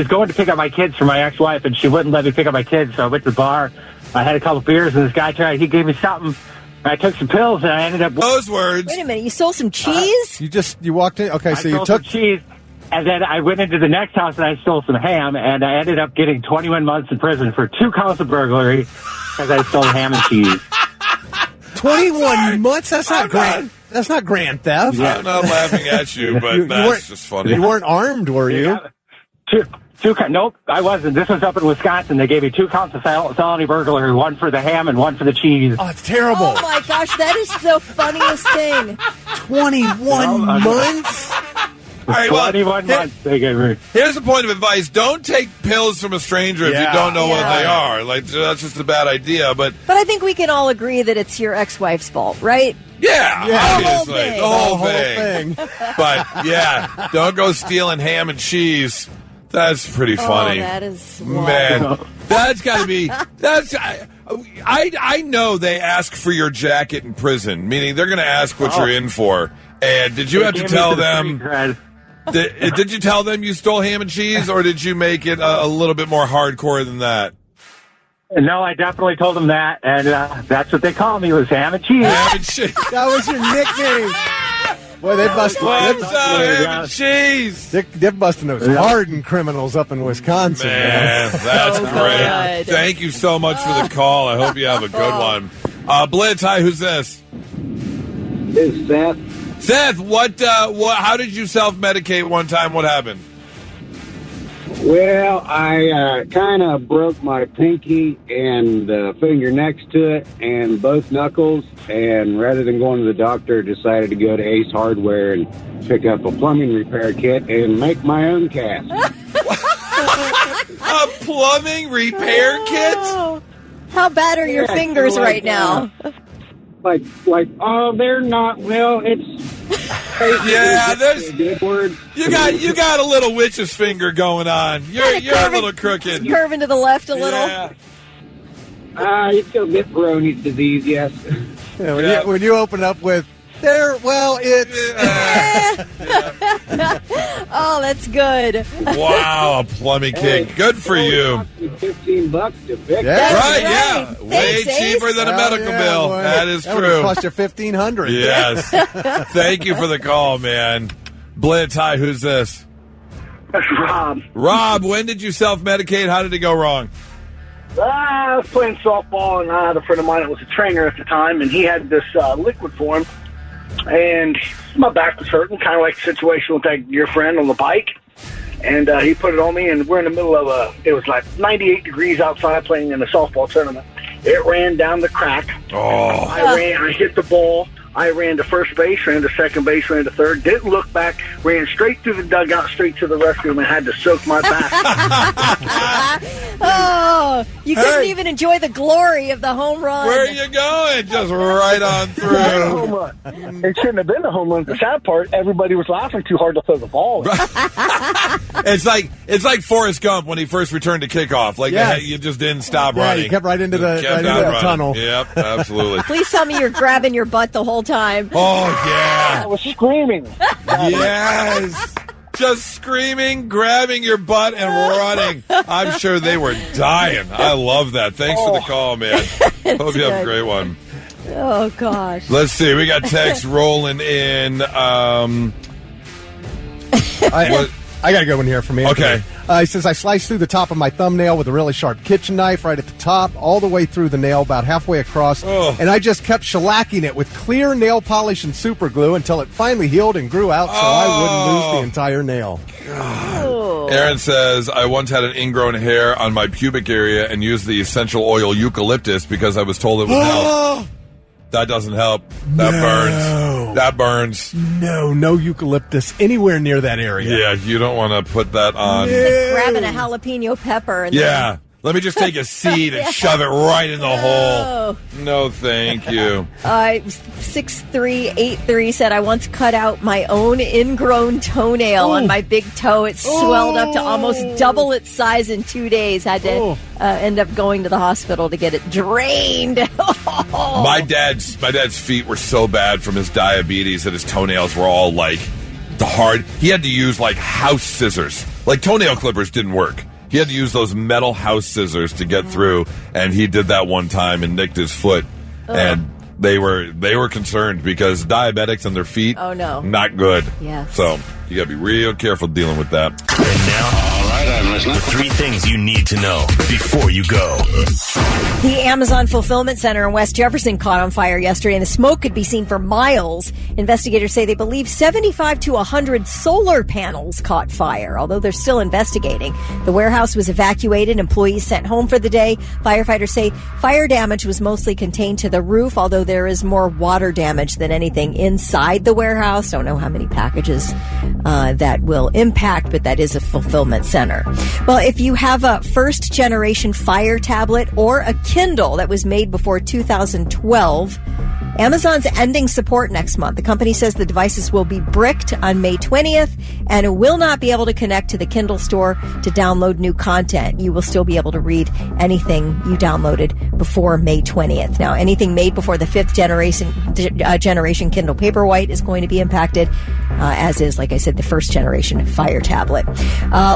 going to pick up my kids for my ex-wife, and she wouldn't let me pick up my kids, so I went to the bar. I had a couple beers, and this guy he gave me something, I took some pills, and I ended up... Those words. Wait a minute, you stole some cheese? You walked in? Okay, so I you stole took... some cheese, and then I went into the next house, and I stole some ham, and I ended up getting 21 months in prison for 2 counts of burglary because I stole ham and cheese. 21 months? That's not grand. That's not grand theft. Yeah. I'm not laughing at you, but that's just funny. You weren't armed, were you? Nope, I wasn't. This was up in Wisconsin. They gave me 2 counts of felony burglary, 1 for the ham and 1 for the cheese. Oh, it's terrible. Oh, my gosh, that is the funniest thing. 21 months? All right, 21 months they gave me. Here's a point of advice. Don't take pills from a stranger if you don't know what they are. Like, that's just a bad idea. But I think we can all agree that it's your ex-wife's fault, right? Yeah, obviously. The whole thing. But, yeah, don't go stealing ham and cheese. That's pretty funny. Oh, that is wild. Man, that's got to be... I know they ask for your jacket in prison, meaning they're going to ask what you're in for. And did you have to tell them... Did you tell them you stole ham and cheese, or did you make it a little bit more hardcore than that? No, I definitely told them that, and that's what they called me, was ham and cheese. Ham and cheese. That was your nickname. Boy, they busted. What's up, ham and cheese? They're busting those hardened criminals up in Wisconsin. Man, that's great. Good. Thank you so much for the call. I hope you have a good one. Blitz, hi, who's this? This is Seth. Seth, how did you self-medicate one time? What happened? Well, I kind of broke my pinky and the finger next to it and both knuckles, and rather than going to the doctor, decided to go to Ace Hardware and pick up a plumbing repair kit and make my own cast. A plumbing repair kit? How bad are your fingers right now? They're not, well, it's... Yeah, there's good word. You got a little witch's finger going on. You're a little crooked. Curving to the left a little. Yeah. You still get Peyronie's disease, yes. When you open up with it's... Oh, that's good. Wow, a plumbing kit. Good for you. $15 to pick. Yeah. Right. Way Thanks, cheaper Ace. than a medical bill. Boy. That is That would true. cost you $1,500. Yes. Thank you for the call, man. Blitz, hi, who's this? That's Rob. Rob, when did you self-medicate? How did it go wrong? I was playing softball, and I had a friend of mine that was a trainer at the time, and he had this liquid for him, and my back was hurting, kind of like the situation with your friend on the bike, and he put it on me, and we're in the middle of it was like 98 degrees outside playing in a softball tournament. It ran down the crack. Oh. I hit the ball. I ran to first base, ran to second base, ran to third, didn't look back, ran straight through the dugout, straight to the restroom, and had to soak my back. Oh, you couldn't even enjoy the glory of the home run. Where are you going? Just right on through. Home run. It shouldn't have been a home run. The sad part, everybody was laughing too hard to throw the ball. It's like Forrest Gump when he first returned to kickoff. Like you just didn't stop running. You kept right into the running. tunnel. Yep, absolutely. Please tell me you're grabbing your butt the whole time. Oh, yeah. I was screaming. Yes. Just screaming, grabbing your butt, and running. I'm sure they were dying. I love that. Thanks for the call, man. Hope you have a great one. Oh, gosh. Let's see. We got text rolling in. I got a good one here from Anthony. Okay. He says, I sliced through the top of my thumbnail with a really sharp kitchen knife right at the top, all the way through the nail, about halfway across, and I just kept shellacking it with clear nail polish and super glue until it finally healed and grew out so I wouldn't lose the entire nail. Aaron says, I once had an ingrown hair on my pubic area and used the essential oil eucalyptus because I was told it would help. That doesn't help. That burns. That burns. No eucalyptus anywhere near that area. Yeah, you don't want to put that on. It's like grabbing a jalapeno pepper. And Yeah. Let me just take a seed and shove it right in the hole. No, thank you. 6383 said, I once cut out my own ingrown toenail on my big toe. It swelled up to almost double its size in 2 days. Had to end up going to the hospital to get it drained. My dad's feet were so bad from his diabetes that his toenails were all like he had to use like house scissors. Like toenail clippers didn't work. He had to use those metal house scissors to get through, and he did that one time and nicked his foot. And they were concerned because diabetics on their feet. Oh, no. Not good. Yeah. So you got to be real careful dealing with that. And now, all right, I'm listening. The 3 things you need to know before you go. The Amazon Fulfillment Center in West Jefferson caught on fire yesterday, and the smoke could be seen for miles. Investigators say they believe 75 to 100 solar panels caught fire, although they're still investigating. The warehouse was evacuated, employees sent home for the day. Firefighters say fire damage was mostly contained to the roof, although there is more water damage than anything inside the warehouse. Don't know how many packages that will impact, but that is a fulfillment center. Well, if you have a first-generation Fire tablet or a Kindle that was made before 2012, Amazon's ending support next month. The company says the devices will be bricked on May 20th and will not be able to connect to the Kindle store to download new content. You will still be able to read anything you downloaded before May 20th. Now, anything made before the 5th generation Kindle Paperwhite is going to be impacted, as is, like I said, the first generation Fire tablet.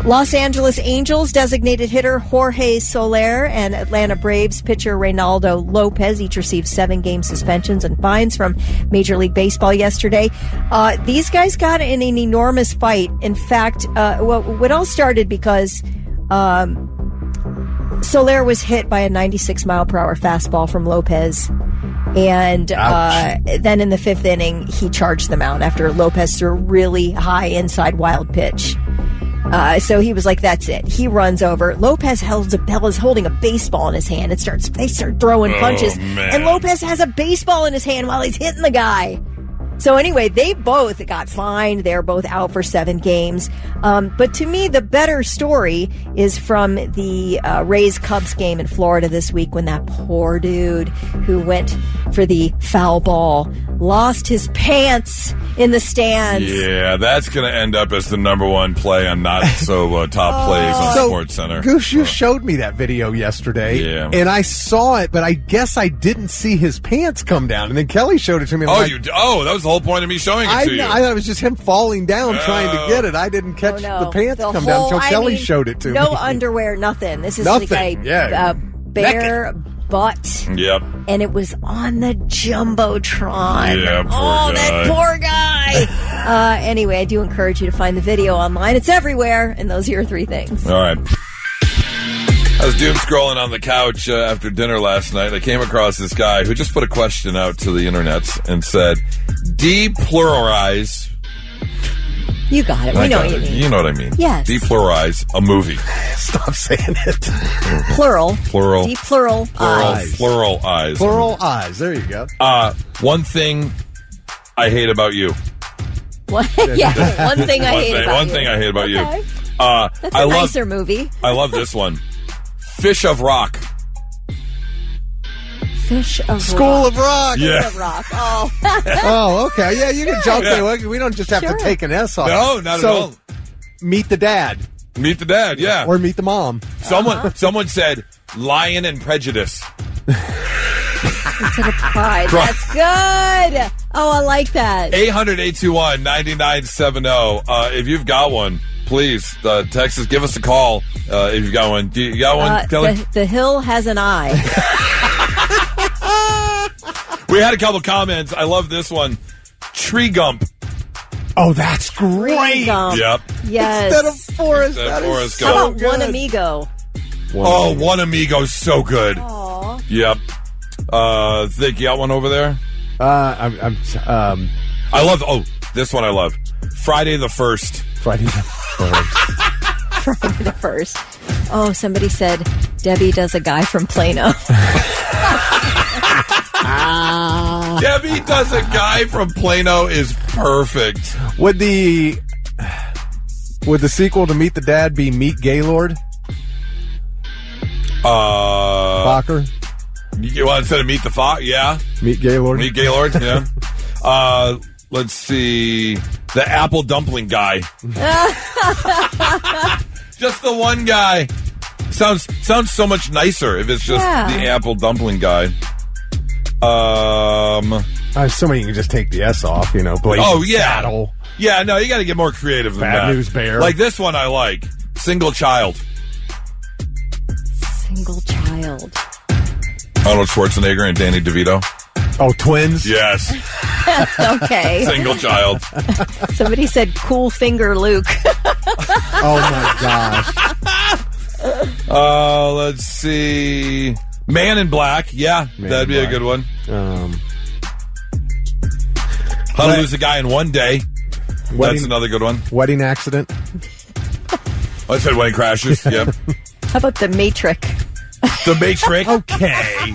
Los Angeles Angels designated hitter Jorge Soler and Atlanta Braves pitcher Reynaldo Lopez each received 7-game suspensions and fines from Major League Baseball yesterday. These guys got in an enormous fight. In fact, what all started because Soler was hit by a 96-mile-per-hour fastball from Lopez. And then in the 5th inning, he charged them out after Lopez threw a really high inside wild pitch. So he was like, that's it. He runs over. Lopez is holding a baseball in his hand. They start throwing punches. And Lopez has a baseball in his hand while he's hitting the guy. So anyway, they both got fined. They're both out for 7 games. But to me, the better story is from the Rays-Cubs game in Florida this week when that poor dude who went for the foul ball lost his pants in the stands. Yeah, that's going to end up as the number 1 play on not so top plays on Sports Center. Goose, you showed me that video yesterday, and I saw it, but I guess I didn't see his pants come down. And then Kelly showed it to me. That was the whole point of me showing it to you. I thought it was just him falling down trying to get it. I didn't catch the pants come down until Kelly showed it to me. No underwear, nothing. This is like a bare butt. Yep. And it was on the Jumbotron. Yeah, that poor guy. Anyway, I do encourage you to find the video online. It's everywhere, and those are your 3 things. All right. I was doom scrolling on the couch after dinner last night. I came across this guy who just put a question out to the internet and said, depluralize. You got it. We know what you mean. You know what I mean. Yes. Depluralize a movie. Stop saying it. Plural. Depluralize. Pluralize. Pluralize. There you go. One thing I hate about you. What? Yeah. One thing I hate about you. One thing I hate about you. That's a nicer movie. I love this one. Fish of Rock. Fish of School of Rock. Yeah. School of Rock. Oh. Oh, okay. Yeah, you can jump in. We don't just have to take an S off. No, not at all. Meet the Dad. Meet the Dad, yeah. Or Meet the Mom. Someone said Lion and Prejudice. Instead of Pride. That's good. Oh, I like that. 800-821-9970. If you've got one, please text us. Give us a call if you've got one. Do you got one, Kelly? The hill has an eye. We had a couple comments. I love this one. Tree Gump. Oh, that's great. Yep. Yes. Instead of Forrest. Forrest Gump. How about good. One Amigo? One Amigo's so good. Aww. Yep. Think you got one over there? I love. This one I love. Friday the 1st. Friday the 1st. Friday the 1st. Oh, somebody said Debbie does a guy from Plano. Debbie does a guy from Plano is perfect. Would the sequel to Meet the Dad be Meet Gaylord? Fokker? You want instead of Meet the Fox? Yeah. Meet Gaylord? Meet Gaylord, yeah. Let's see. The Apple Dumpling Guy. Just the one guy. Sounds so much nicer if it's just the Apple Dumpling Guy. Somebody you can just take the S off, Blazing Saddle. Yeah, no, you got to get more creative than that. Bad News Bear. Like this one I like. Single Child. Single Child. Arnold Schwarzenegger and Danny DeVito. Oh, twins? Yes. Okay. Single child. Somebody said cool finger Luke. Oh, my gosh. Let's see. Man in Black. Yeah, that'd be a good one. How to Lose a Guy in One Day. That's another good one. Wedding accident. I said Wedding Crashers. Yep. How about The Matrix? The Matrix. Okay.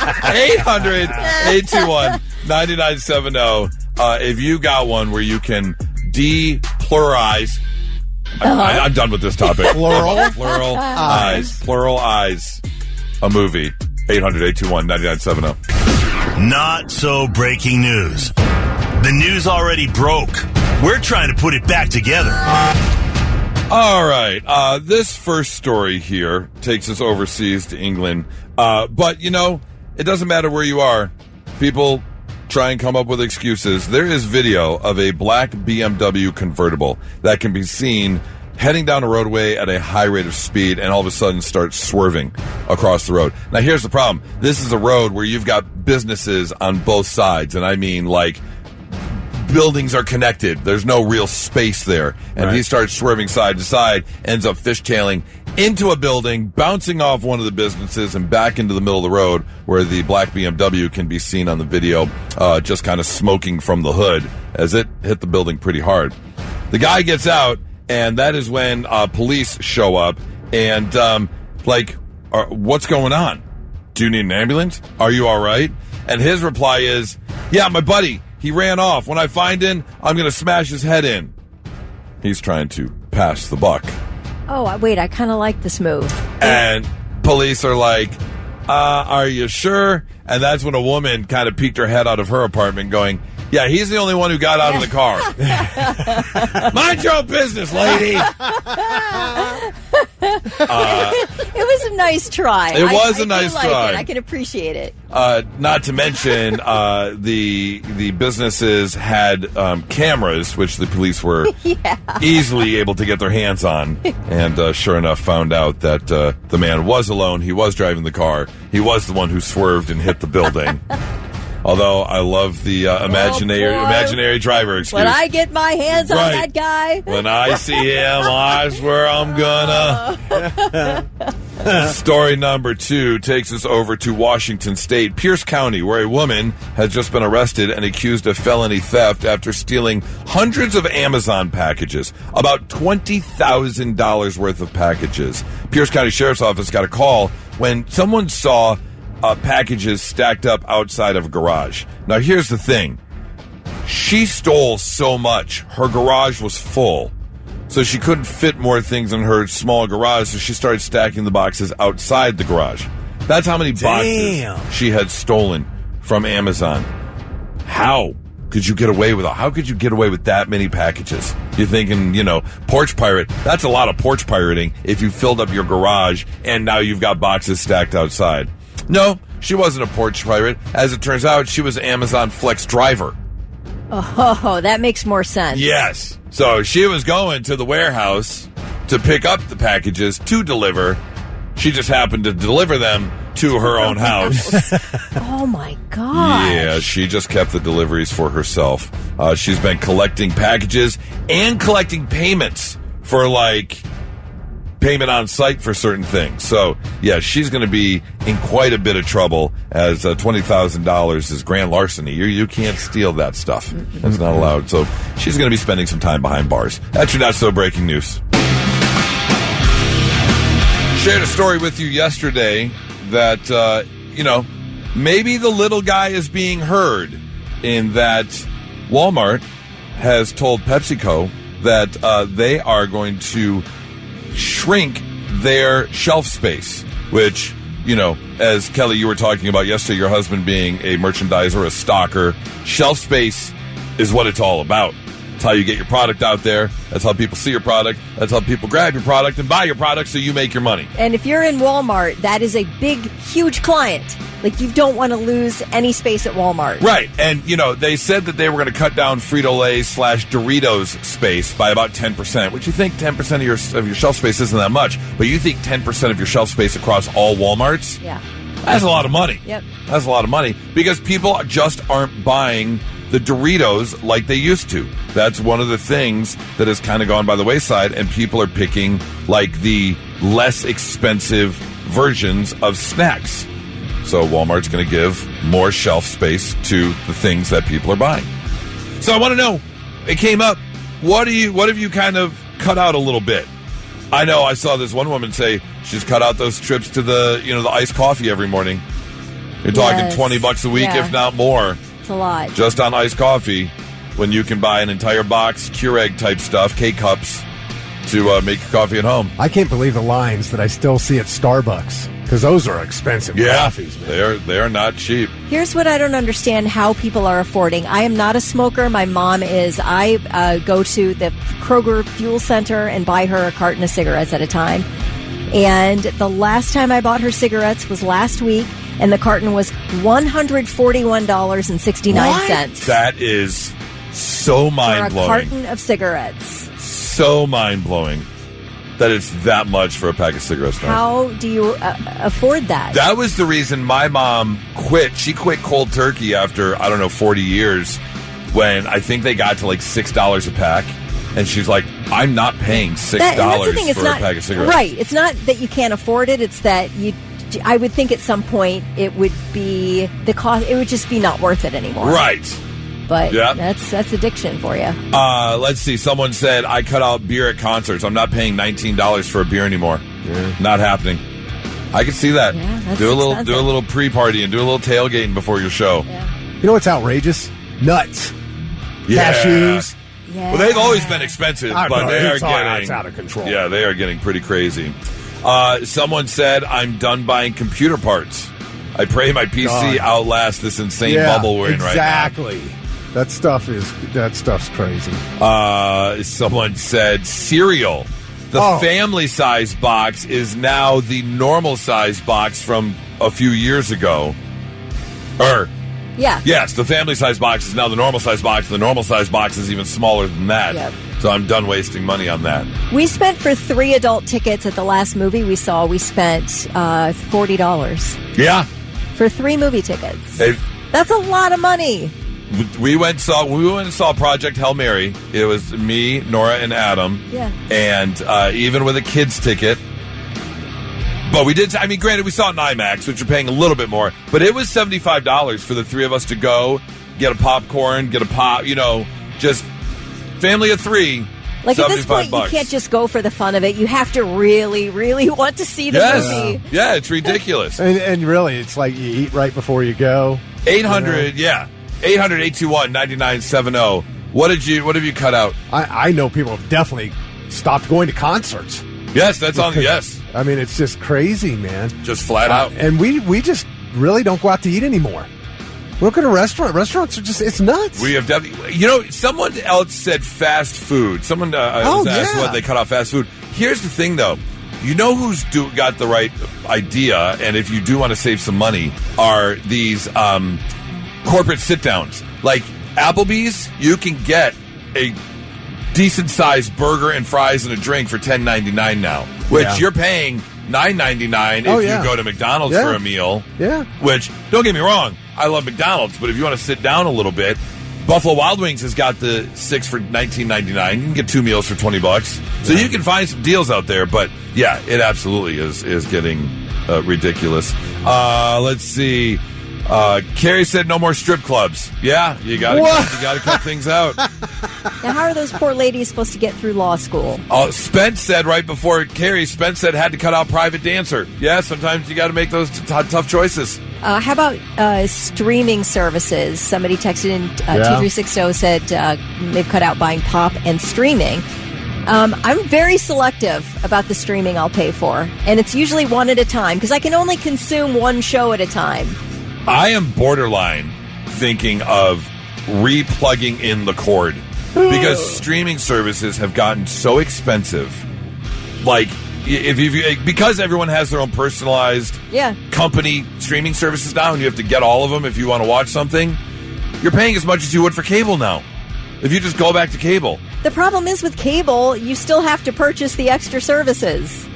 800-821-9970. If you got one where you can de-pluralize. I'm done with this topic. Plural eyes. Plural eyes. A movie. 800-821-9970. Not so breaking news. The news already broke. We're trying to put it back together. All right. This first story here takes us overseas to England. But, it doesn't matter where you are. People try and come up with excuses. There is video of a black BMW convertible that can be seen heading down a roadway at a high rate of speed and all of a sudden starts swerving across the road. Now, here's the problem. This is a road where you've got businesses on both sides, and I mean, like, buildings are connected. There's no real space there. And he starts swerving side to side, ends up fishtailing into a building, bouncing off one of the businesses and back into the middle of the road where the black BMW can be seen on the video just kind of smoking from the hood as it hit the building pretty hard. The guy gets out, and that is when police show up and, what's going on? Do you need an ambulance? Are you all right? And his reply is, yeah, my buddy, he ran off. When I find him, I'm going to smash his head in. He's trying to pass the buck. Oh, wait, I kind of like this move. And police are like, are you sure? And that's when a woman kind of peeked her head out of her apartment going, yeah, he's the only one who got out of the car. Mind your own business, lady. It was a nice try. It was a nice try. I can appreciate it. Not to mention, the businesses had cameras, which the police were easily able to get their hands on. And sure enough, found out that the man was alone. He was driving the car. He was the one who swerved and hit the building. Although I love the imaginary driver excuse. When I get my hands on that guy. When I see him, I swear I'm gonna. Story number 2 takes us over to Washington State, Pierce County, where a woman has just been arrested and accused of felony theft after stealing hundreds of Amazon packages, about $20,000 worth of packages. Pierce County Sheriff's Office got a call when someone saw packages stacked up outside of a garage. Now, here's the thing. She stole so much. Her garage was full. So she couldn't fit more things in her small garage, so she started stacking the boxes outside the garage. That's how many boxes she had stolen from Amazon. How could you get away with it? How could you get away with that many packages? You're thinking, porch pirate. That's a lot of porch pirating if you filled up your garage and now you've got boxes stacked outside. No, she wasn't a porch pirate. As it turns out, she was an Amazon Flex driver. Oh, that makes more sense. Yes. So she was going to the warehouse to pick up the packages to deliver. She just happened to deliver them to her own house. Oh, my God. Yeah, she just kept the deliveries for herself. She's been collecting packages and collecting payments for, payment on site for certain things. So, yeah, she's going to be in quite a bit of trouble as $20,000 is grand larceny. You can't steal that stuff. That's not allowed. So she's going to be spending some time behind bars. That's your Not So Breaking News. Shared a story with you yesterday that, maybe the little guy is being heard in that Walmart has told PepsiCo that they are going to shrink their shelf space, which, as Kelly, you were talking about yesterday, your husband being a merchandiser, a stocker, shelf space is what it's all about. It's how you get your product out there. That's how people see your product. That's how people grab your product and buy your product so you make your money. And if you're in Walmart, that is a big, huge client. You don't want to lose any space at Walmart. Right. And, they said that they were going to cut down Frito-Lay/Doritos space by about 10%, which you think 10% of your shelf space isn't that much, but you think 10% of your shelf space across all Walmarts? Yeah. That's a lot of money. Yep. That's a lot of money because people just aren't buying the Doritos like they used to. That's one of the things that has kind of gone by the wayside, and people are picking like the less expensive versions of snacks. So Walmart's going to give more shelf space to the things that people are buying. So I want to know, it came up, what have you kind of cut out a little bit? I know I saw this one woman say she's cut out those trips to the iced coffee every morning. You're talking $20 a week, if not more. It's a lot. Just on iced coffee, when you can buy an entire box, Keurig type stuff, K-Cups, to make your coffee at home. I can't believe the lines that I still see at Starbucks, because those are expensive coffees, man. They are not cheap. Here's what I don't understand how people are affording. I am not a smoker. My mom is. I go to the Kroger Fuel Center and buy her a carton of cigarettes at a time. And the last time I bought her cigarettes was last week, and the carton was $141.69. That is so mind-blowing. For a carton of cigarettes. So mind-blowing that it's that much for a pack of cigarettes now. How do you afford that? That was the reason my mom quit. She quit cold turkey after, 40 years, when I think they got to like $6 a pack. And she's like, I'm not paying $6 for a pack of cigarettes. Right. It's not that you can't afford it. It's that I would think at some point it would be the cost. It would just be not worth it anymore. Right. But that's addiction for you. Let's see. Someone said, I cut out beer at concerts. I'm not paying $19 for a beer anymore. Yeah. Not happening. I can see that. Yeah, that's do a expensive. little pre-party and do a little tailgating before your show. Yeah. You know what's outrageous? Nuts. Yeah. Cashews. Yeah. Well, they've always been expensive, but it's out of control. Yeah, they are getting pretty crazy. Someone said, I'm done buying computer parts. I pray my PC outlasts this insane bubble we're in right now. Exactly. That stuff's crazy. Someone said cereal. The family size box is now the normal size box from a few years ago. Yes, the family size box is now the normal size box. The normal size box is even smaller than that. Yep. So I'm done wasting money on that. We spent for 3 adult tickets at the last movie we saw. We spent $40. Yeah. For 3 movie tickets. Hey, that's a lot of money. We went and saw Project Hail Mary. It was me, Nora, and Adam. Yeah. And even with a kid's ticket. But we did, granted, we saw it in IMAX, which you're paying a little bit more. But it was $75 for the 3 of us to go, get a popcorn, get a pop, just family of 3. Like at this point, you can't just go for the fun of it. You have to really, really want to see the movie. Yeah, it's ridiculous. and really, it's like you eat right before you go. 800, 800-821-9970. What have you cut out? I know people have definitely stopped going to concerts. Yes, that's on. Yes, it's just crazy, man. Just flat out. And we just really don't go out to eat anymore. We don't go to restaurants. Restaurants are it's nuts. We have definitely. Someone else said fast food. Someone was asked what they cut off fast food. Here's the thing, though. You know who's got the right idea, and if you do want to save some money, are these corporate sit-downs. Like Applebee's, you can get a decent-sized burger and fries and a drink for $10.99 now, which you're paying $9.99 if you go to McDonald's for a meal. Yeah. Which, don't get me wrong, I love McDonald's, but if you want to sit down a little bit, Buffalo Wild Wings has got the 6 for $19.99. You can get 2 meals for $20. So you can find some deals out there, but yeah, it absolutely is getting ridiculous. Let's see. Carrie said no more strip clubs. Yeah, you gotta cut things out. Now, how are those poor ladies supposed to get through law school? Spence said right before Carrie, Spence said had to cut out private dancer. Yeah, sometimes you got to make those tough choices. How about streaming services? Somebody texted in 2360 said they've cut out buying pop and streaming. I'm very selective about the streaming I'll pay for, and it's usually one at a time because I can only consume one show at a time. I am borderline thinking of replugging in the cord because streaming services have gotten so expensive. Like, because everyone has their own personalized company streaming services now, and you have to get all of them if you want to watch something, you're paying as much as you would for cable now. If you just go back to cable. The problem is with cable, you still have to purchase the extra services.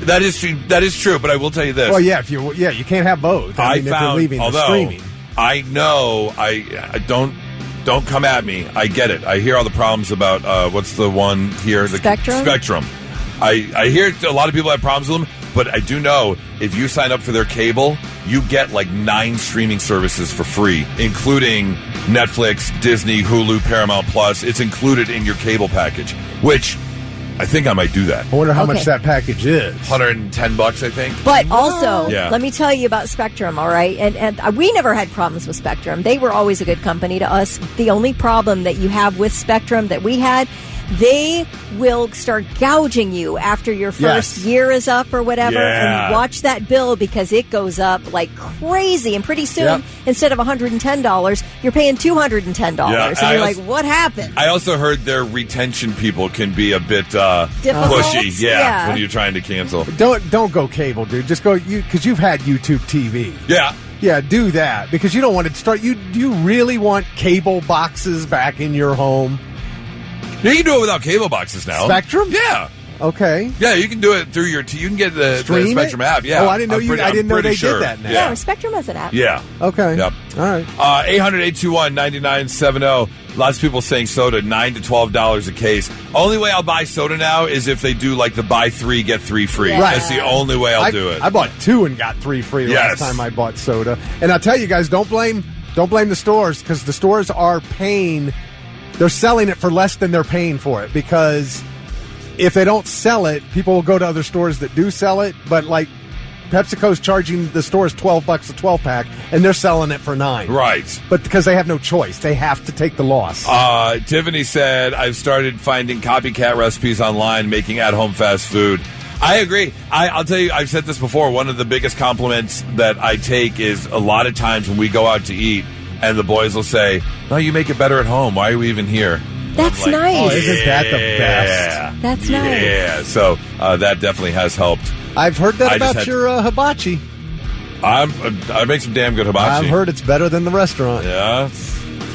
That is true, but I will tell you this. Well, yeah, you can't have both. I mean, if you're leaving the streaming. I know, I don't come at me. I get it. I hear all the problems about what's the one here? The Spectrum. I hear a lot of people have problems with them, but I do know if you sign up for their cable, you get like 9 streaming services for free, including Netflix, Disney, Hulu, Paramount Plus. It's included in your cable package, which I think I might do that. I wonder how much that package is. $110, I think. But also, let me tell you about Spectrum, all right? And we never had problems with Spectrum. They were always a good company to us. The only problem that you have with Spectrum that we had, they will start gouging you after your first year is up or whatever. And watch that bill because it goes up like crazy. And pretty soon, instead of $110, you're paying $210. And you're like, what happened? I also heard their retention people can be a bit pushy. Yeah, when you're trying to cancel. Don't go cable, dude. Just go, because you've had YouTube TV. Yeah. Yeah, do that. Because you don't want to start. Do you really want cable boxes back in your home? You can do it without cable boxes now. Spectrum? Yeah. Okay. Yeah, you can do it through you can get the Spectrum app. Yeah. Oh, I didn't know I didn't know they did that now. Yeah, Spectrum has an app. Yeah. Okay. Yep. All right. 800-821-9970. Lots of people saying soda, $9 to $12 a case. Only way I'll buy soda now is if they do like the buy 3 get 3 free. Right. That's the only way I'll do it. I bought 2 and got 3 free last time I bought soda. And I'll tell you guys, don't blame the stores, because the stores are paying. They're selling it for less than they're paying for it, because if they don't sell it, people will go to other stores that do sell it. But like PepsiCo's charging the stores $12 a 12-pack, and they're selling it for $9. Right. But because they have no choice, they have to take the loss. Tiffany said, I've started finding copycat recipes online, making at-home fast food. I agree. I'll tell you, I've said this before, one of the biggest compliments that I take is a lot of times when we go out to eat, and the boys will say, no, you make it better at home. Why are we even here? That's nice. Oh, isn't that the best? That's nice. Yeah, so that definitely has helped. I've heard that about your hibachi. I make some damn good hibachi. I've heard it's better than the restaurant. Yeah.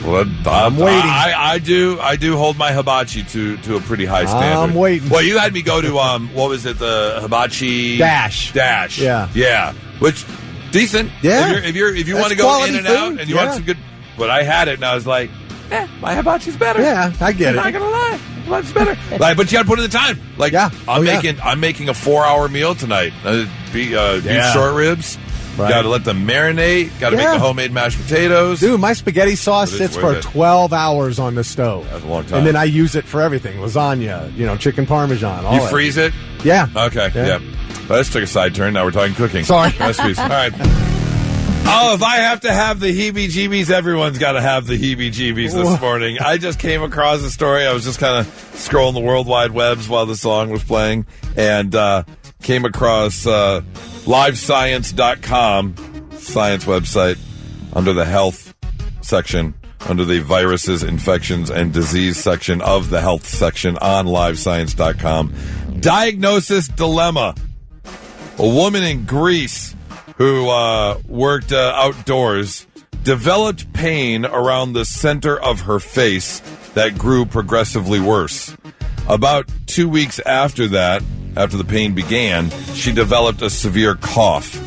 Well, I'm waiting. I do hold my hibachi to a pretty high standard. I'm waiting. Well, you had me go to what was it? The hibachi Dash. Yeah. Which decent. Yeah. If you want to go in and out and you want some good, but I had it and I was like, my hibachi's better. Yeah, I get it. I'm not gonna lie, hibachi's better. But you got to put in the time. Like, I'm making a 4-hour meal tonight. Beef short ribs. Right. Got to let them marinate. Got to make the homemade mashed potatoes. Dude, my spaghetti sauce sits for 12 hours on the stove. That's a long time. And then I use it for everything. Lasagna, chicken parmesan, all You freeze it? Yeah. Okay, yeah. Well, let's take a side turn. Now we're talking cooking. Sorry. Recipes. All right. Oh, if I have to have the heebie-jeebies, everyone's got to have the heebie-jeebies this morning. I just came across a story. I was just kind of scrolling the World Wide Webs while the song was playing, and came across livescience.com, science website, under the health section, under the viruses, infections, and disease section of the health section on livescience.com. Diagnosis dilemma. A woman in Greece who worked outdoors developed pain around the center of her face that grew progressively worse. About 2 weeks after that, after the pain began, she developed a severe cough.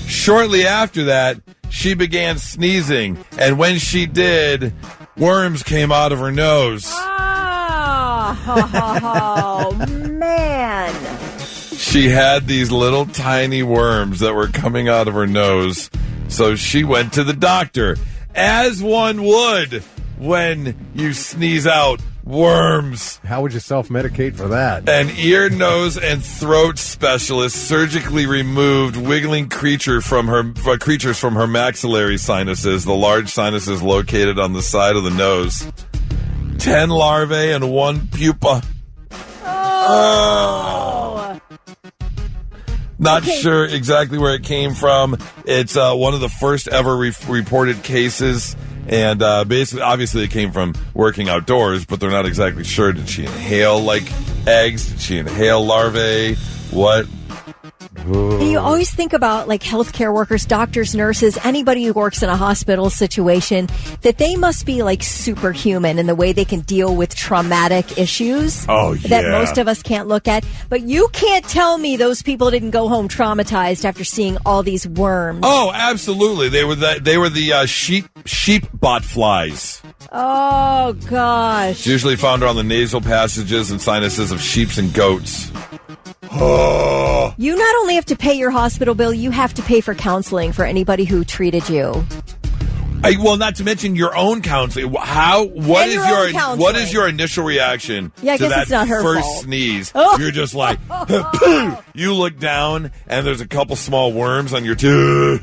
Shortly after that, she began sneezing, and when she did, worms came out of her nose. Oh, man. She had these little tiny worms that were coming out of her nose, so she went to the doctor, as one would when you sneeze out worms. How would you self-medicate for that? An ear, nose, and throat specialist surgically removed wiggling creatures from her maxillary sinuses, the large sinuses located on the side of the nose. 10 larvae and 1 pupa. Oh. Not sure exactly where it came from. It's one of the first ever reported cases. And basically, obviously, it came from working outdoors, but they're not exactly sure. Did she inhale, like, eggs? Did she inhale larvae? What? And you always think about like healthcare workers, doctors, nurses, anybody who works in a hospital situation, that they must be like superhuman in the way they can deal with traumatic issues that most of us can't look at. But you can't tell me those people didn't go home traumatized after seeing all these worms. Oh, absolutely. They were the sheep bot flies. Oh, gosh. It's usually found around the nasal passages and sinuses of sheep and goats. Oh. You not only have to pay your hospital bill, you have to pay for counseling for anybody who treated you. Well, not to mention your own counseling. What is your initial reaction to that it's not her first fault. sneeze? You're just like, you look down and there's a couple small worms on your tooth.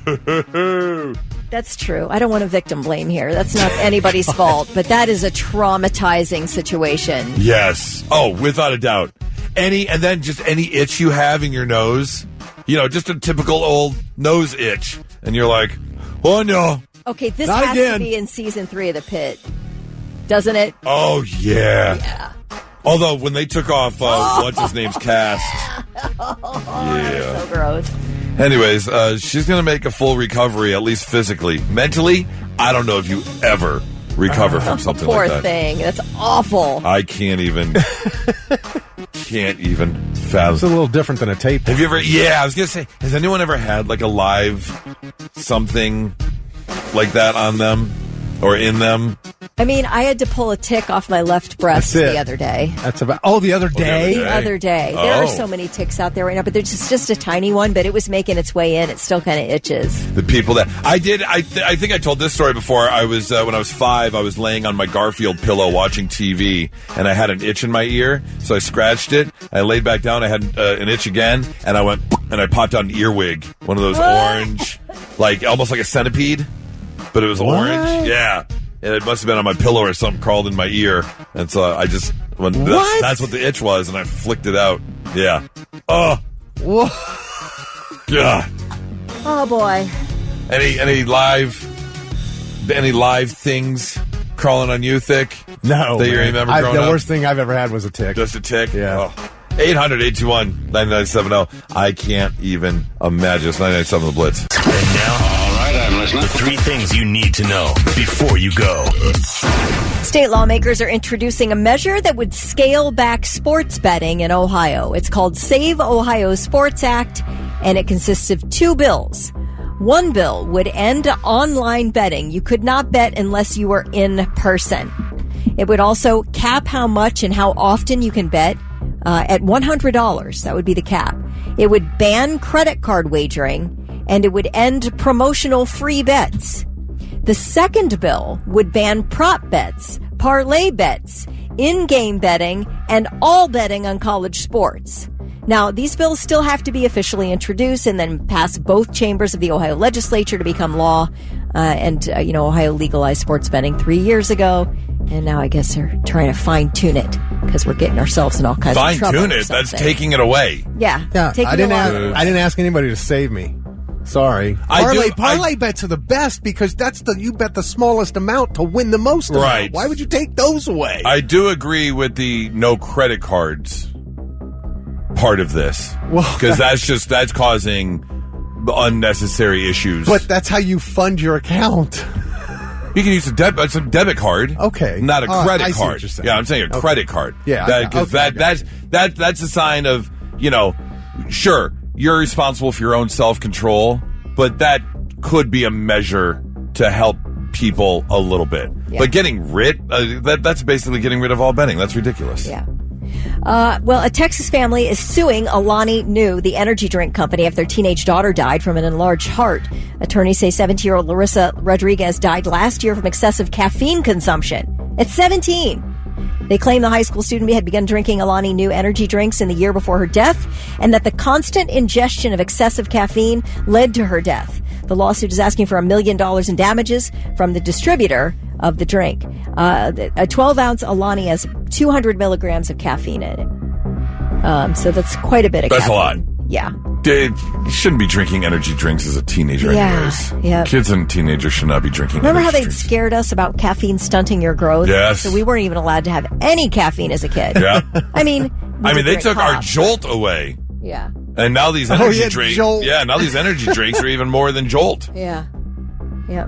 That's true. I don't want to victim blame here. That's not anybody's fault, but that is a traumatizing situation. Yes. Oh, without a doubt. And then just any itch you have in your nose, just a typical old nose itch. And you're like, oh no. Okay, this Not has again. to be in season 3 of The Pit, doesn't it? Oh, yeah. Although, when they took off, what's his name's cast. Yeah. So gross. Anyways, she's going to make a full recovery, at least physically. Mentally, I don't know if you ever recover from something like that. Poor thing. That's awful. I can't even fathom. It's a little different than a tape. Have you ever? Yeah, I was going to say, has anyone ever had like a live something like that on them or in them? I mean, I had to pull a tick off my left breast the other day. That's about... the other day? The other day. There are so many ticks out there right now, but there's just a tiny one, but it was making its way in. It still kind of itches. The people that... I think I told this story before. I was, when I was 5, I was laying on my Garfield pillow watching TV, and I had an itch in my ear, so I scratched it. I laid back down, I had an itch again, and I went, and I popped out an earwig. One of those orange, almost like a centipede, but it was orange. Yeah. And it must have been on my pillow or something crawled in my ear. And so I just... That's what the itch was, and I flicked it out. Yeah. Oh. Whoa. God. Oh, boy. Any live things crawling on you, Thick? No, that you remember growing up? The worst thing I've ever had was a tick. Just a tick? Yeah. Oh. 800-821-9970. I can't even imagine. It's 99.7 The Blitz. And now... I'm listening. The 3 things you need to know before you go. State lawmakers are introducing a measure that would scale back sports betting in Ohio. It's called Save Ohio Sports Act, and it consists of 2 bills. One bill would end online betting. You could not bet unless you were in person. It would also cap how much and how often you can bet at $100. That would be the cap. It would ban credit card wagering, and it would end promotional free bets. The second bill would ban prop bets, parlay bets, in-game betting, and all betting on college sports. Now, these bills still have to be officially introduced and then pass both chambers of the Ohio legislature to become law. Ohio legalized sports betting 3 years ago, and now I guess they're trying to fine-tune it because we're getting ourselves in all kinds of trouble. Fine-tune it? That's taking it away. Yeah. I didn't ask anybody to save me. Sorry. Parlay bets are the best because you bet the smallest amount to win the most amount. Right. Why would you take those away? I do agree with the no credit cards part of this. Because that's causing unnecessary issues. But that's how you fund your account. You can use a debit card. Okay. Not a credit I see card. what you're saying. Yeah, I'm saying a credit card. Yeah. Because that's a sign of, sure, you're responsible for your own self-control, but that could be a measure to help people a little bit. Yeah. But getting that's basically getting rid of all betting. That's ridiculous. Yeah. A Texas family is suing Alani Nu, the energy drink company, after their teenage daughter died from an enlarged heart. Attorneys say 17-year-old Larissa Rodriguez died last year from excessive caffeine consumption. At 17. They claim the high school student had begun drinking Alani Nu energy drinks in the year before her death, and that the constant ingestion of excessive caffeine led to her death. The lawsuit is asking for $1 million in damages from the distributor of the drink. A 12-ounce Alani has 200 milligrams of caffeine in it. So that's quite a bit of caffeine. That's a lot. Yeah. You shouldn't be drinking energy drinks as a teenager anyways. Yeah. Kids and teenagers should not be drinking Remember energy how they drinks. scared us about caffeine stunting your growth? Yes. So we weren't even allowed to have any caffeine as a kid. Yeah. I mean, they took our Jolt away. Yeah. And now these energy yeah, drinks. Jolt. Yeah, now these energy drinks are even more than Jolt. Yeah. Yeah.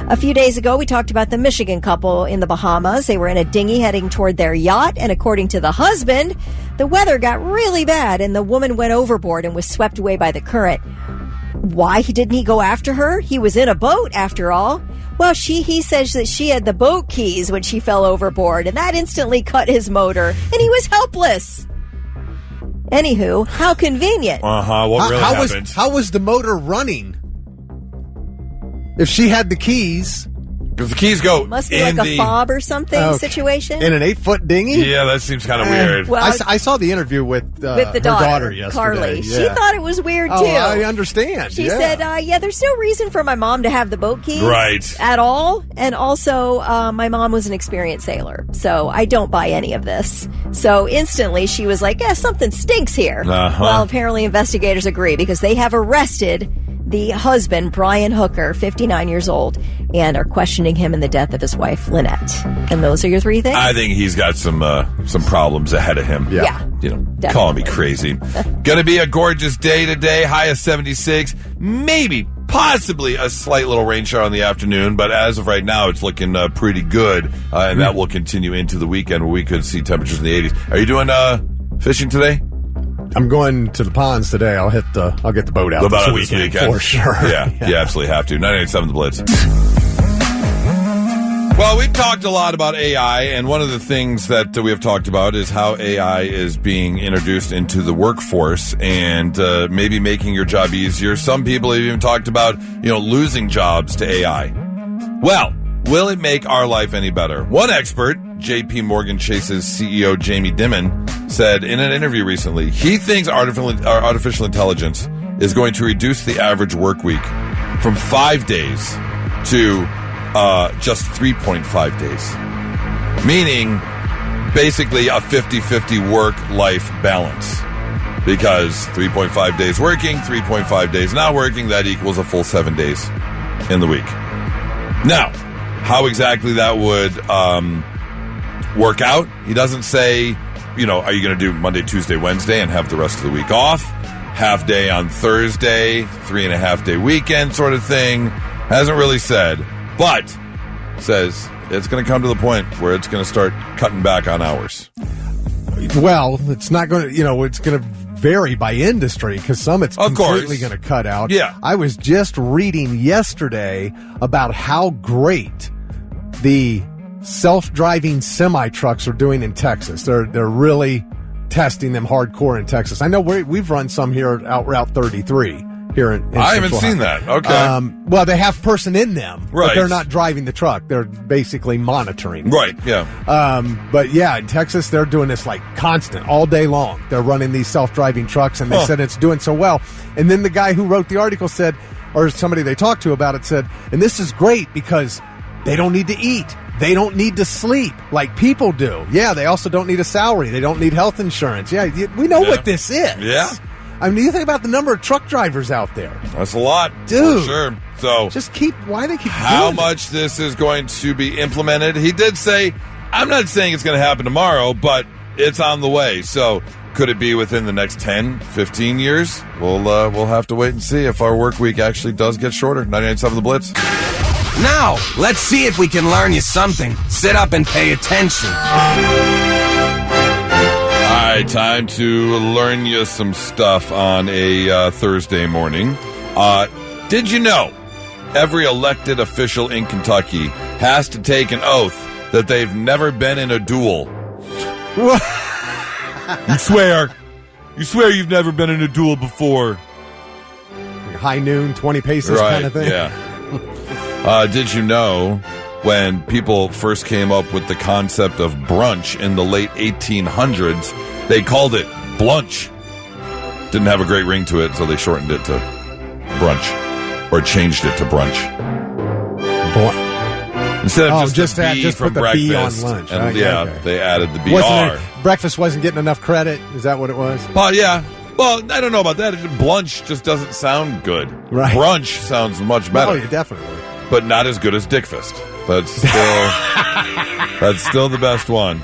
A few days ago, we talked about the Michigan couple in the Bahamas. They were in a dinghy heading toward their yacht, and according to the husband, the weather got really bad, and the woman went overboard and was swept away by the current. Why didn't he go after her? He was in a boat, after all. Well, he says that she had the boat keys when she fell overboard, and that instantly cut his motor, and he was helpless. Anywho, how convenient. What really happened? How was the motor running? If she had the keys. Because the keys go Must be like a fob or something situation. In an 8-foot dinghy? Yeah, that seems kind of weird. Well, I saw the interview with the her daughter yesterday. Carly. Yeah. She thought it was weird, too. I understand. She said, there's no reason for my mom to have the boat keys. Right. At all. And also, my mom was an experienced sailor. So I don't buy any of this. So instantly she was like, something stinks here. Well, apparently investigators agree because they have arrested the husband, Brian Hooker, 59 years old, and are questioning him in the death of his wife, Lynette. And those are your three things? I think he's got some problems ahead of him. Yeah. Definitely. Calling me crazy. Gonna be a gorgeous day today. High of 76. Maybe, possibly a slight little rain shower in the afternoon, but as of right now, it's looking pretty good. And that will continue into the weekend where we could see temperatures in the 80s. Are you doing fishing today? I'm going to the ponds today. I'll get the boat out this weekend for sure. Yeah, you absolutely have to. 98.7 The Blitz. Well, we've talked a lot about AI, and one of the things that we have talked about is how AI is being introduced into the workforce and maybe making your job easier. Some people have even talked about, losing jobs to AI. Well, will it make our life any better? One expert, JP Morgan Chase's CEO Jamie Dimon, said in an interview recently, he thinks artificial intelligence is going to reduce the average work week from 5 days to just 3.5 days. Meaning, basically a 50-50 work-life balance. Because 3.5 days working, 3.5 days not working, that equals a full 7 days in the week. Now, how exactly that would work out, he doesn't say, are you going to do Monday, Tuesday, Wednesday and have the rest of the week off? Half day on Thursday, 3.5 day weekend sort of thing. Hasn't really said, but says it's going to come to the point where it's going to start cutting back on hours. Well, it's not going to, it's going to vary by industry because some it's completely going to cut out. Yeah. I was just reading yesterday about how great the self-driving semi-trucks are doing in Texas. They're really testing them hardcore in Texas. I know we've run some here out Route 33 here in I haven't seen that. Okay. Well, they have person in them, right, but they're not driving the truck. They're basically monitoring. Right, yeah. But yeah, in Texas, they're doing this like constant, all day long. They're running these self-driving trucks, and they said it's doing so well. And then the guy who wrote the article said, or somebody they talked to about it said, and this is great because they don't need to eat. They don't need to sleep like people do. Yeah, they also don't need a salary. They don't need health insurance. Yeah, we know what this is. Yeah. I mean, you think about the number of truck drivers out there. That's a lot. Dude. For sure. So just why they keep how doing much this is going to be implemented. He did say, I'm not saying it's going to happen tomorrow, but it's on the way. So could it be within the next 10, 15 years? We'll have to wait and see if our work week actually does get shorter. 98.7 The Blitz. Now, let's see if we can learn you something. Sit up and pay attention. All right, time to learn you some stuff on a Thursday morning. Did you know every elected official in Kentucky has to take an oath that they've never been in a duel? You swear you've never been in a duel before. High noon, 20 paces kind of thing. Yeah. Did you know when people first came up with the concept of brunch in the late 1800s, they called it blunch. Didn't have a great ring to it, so they shortened it to brunch, or changed it to brunch. Instead of just the B from put the breakfast. B on lunch. And okay. They added the BR. Breakfast wasn't getting enough credit? Is that what it was? Well, yeah. Well, I don't know about that. Blunch just doesn't sound good. Right. Brunch sounds much better. Oh, yeah, definitely. But not as good as Dickfist. That's still the best one.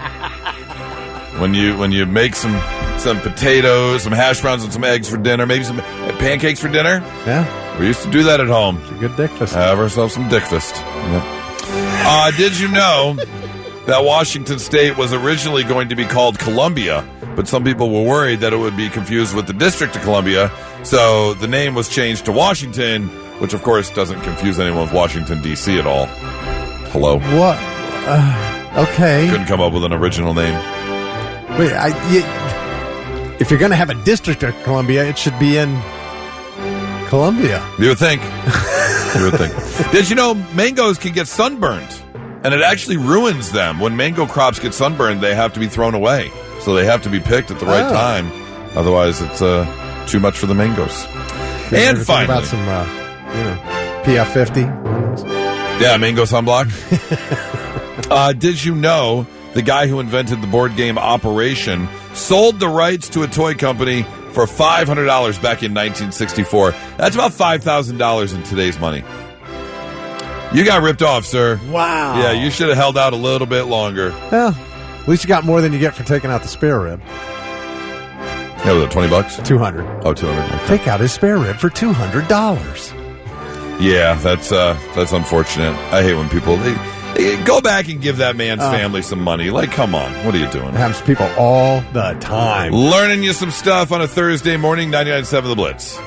When you make some some potatoes, some hash browns, and some eggs for dinner. Maybe some pancakes for dinner. Yeah. We used to do that at home. It's a good dickfest. Have ourselves some dickfest. Yep. Did you know that Washington State was originally going to be called Columbia, but some people were worried that it would be confused with the District of Columbia, so the name was changed to Washington, which of course doesn't confuse anyone with Washington, D.C. at all. Hello? What? Okay. Couldn't come up with an original name. Wait, if you're going to have a District of Columbia, it should be in Columbia. You would think. You would think. Did you know mangoes can get sunburned? And it actually ruins them. When mango crops get sunburned, they have to be thrown away. So they have to be picked at the right time. Otherwise, it's too much for the mangoes. And finally, about some, PF50. Yeah, mango sunblock. Did you know the guy who invented the board game Operation sold the rights to a toy company for $500 back in 1964? That's about $5,000 in today's money. You got ripped off, sir. Wow. Yeah, you should have held out a little bit longer. Well, at least you got more than you get for taking out the spare rib. Yeah, was it $20? 200. Oh, 200. Okay. Take out his spare rib for $200. Yeah, that's unfortunate. I hate when people they go back and give that man's family some money. Like, come on, what are you doing? It happens to people all the time. Learning you some stuff on a Thursday morning. 99.7 The Blitz.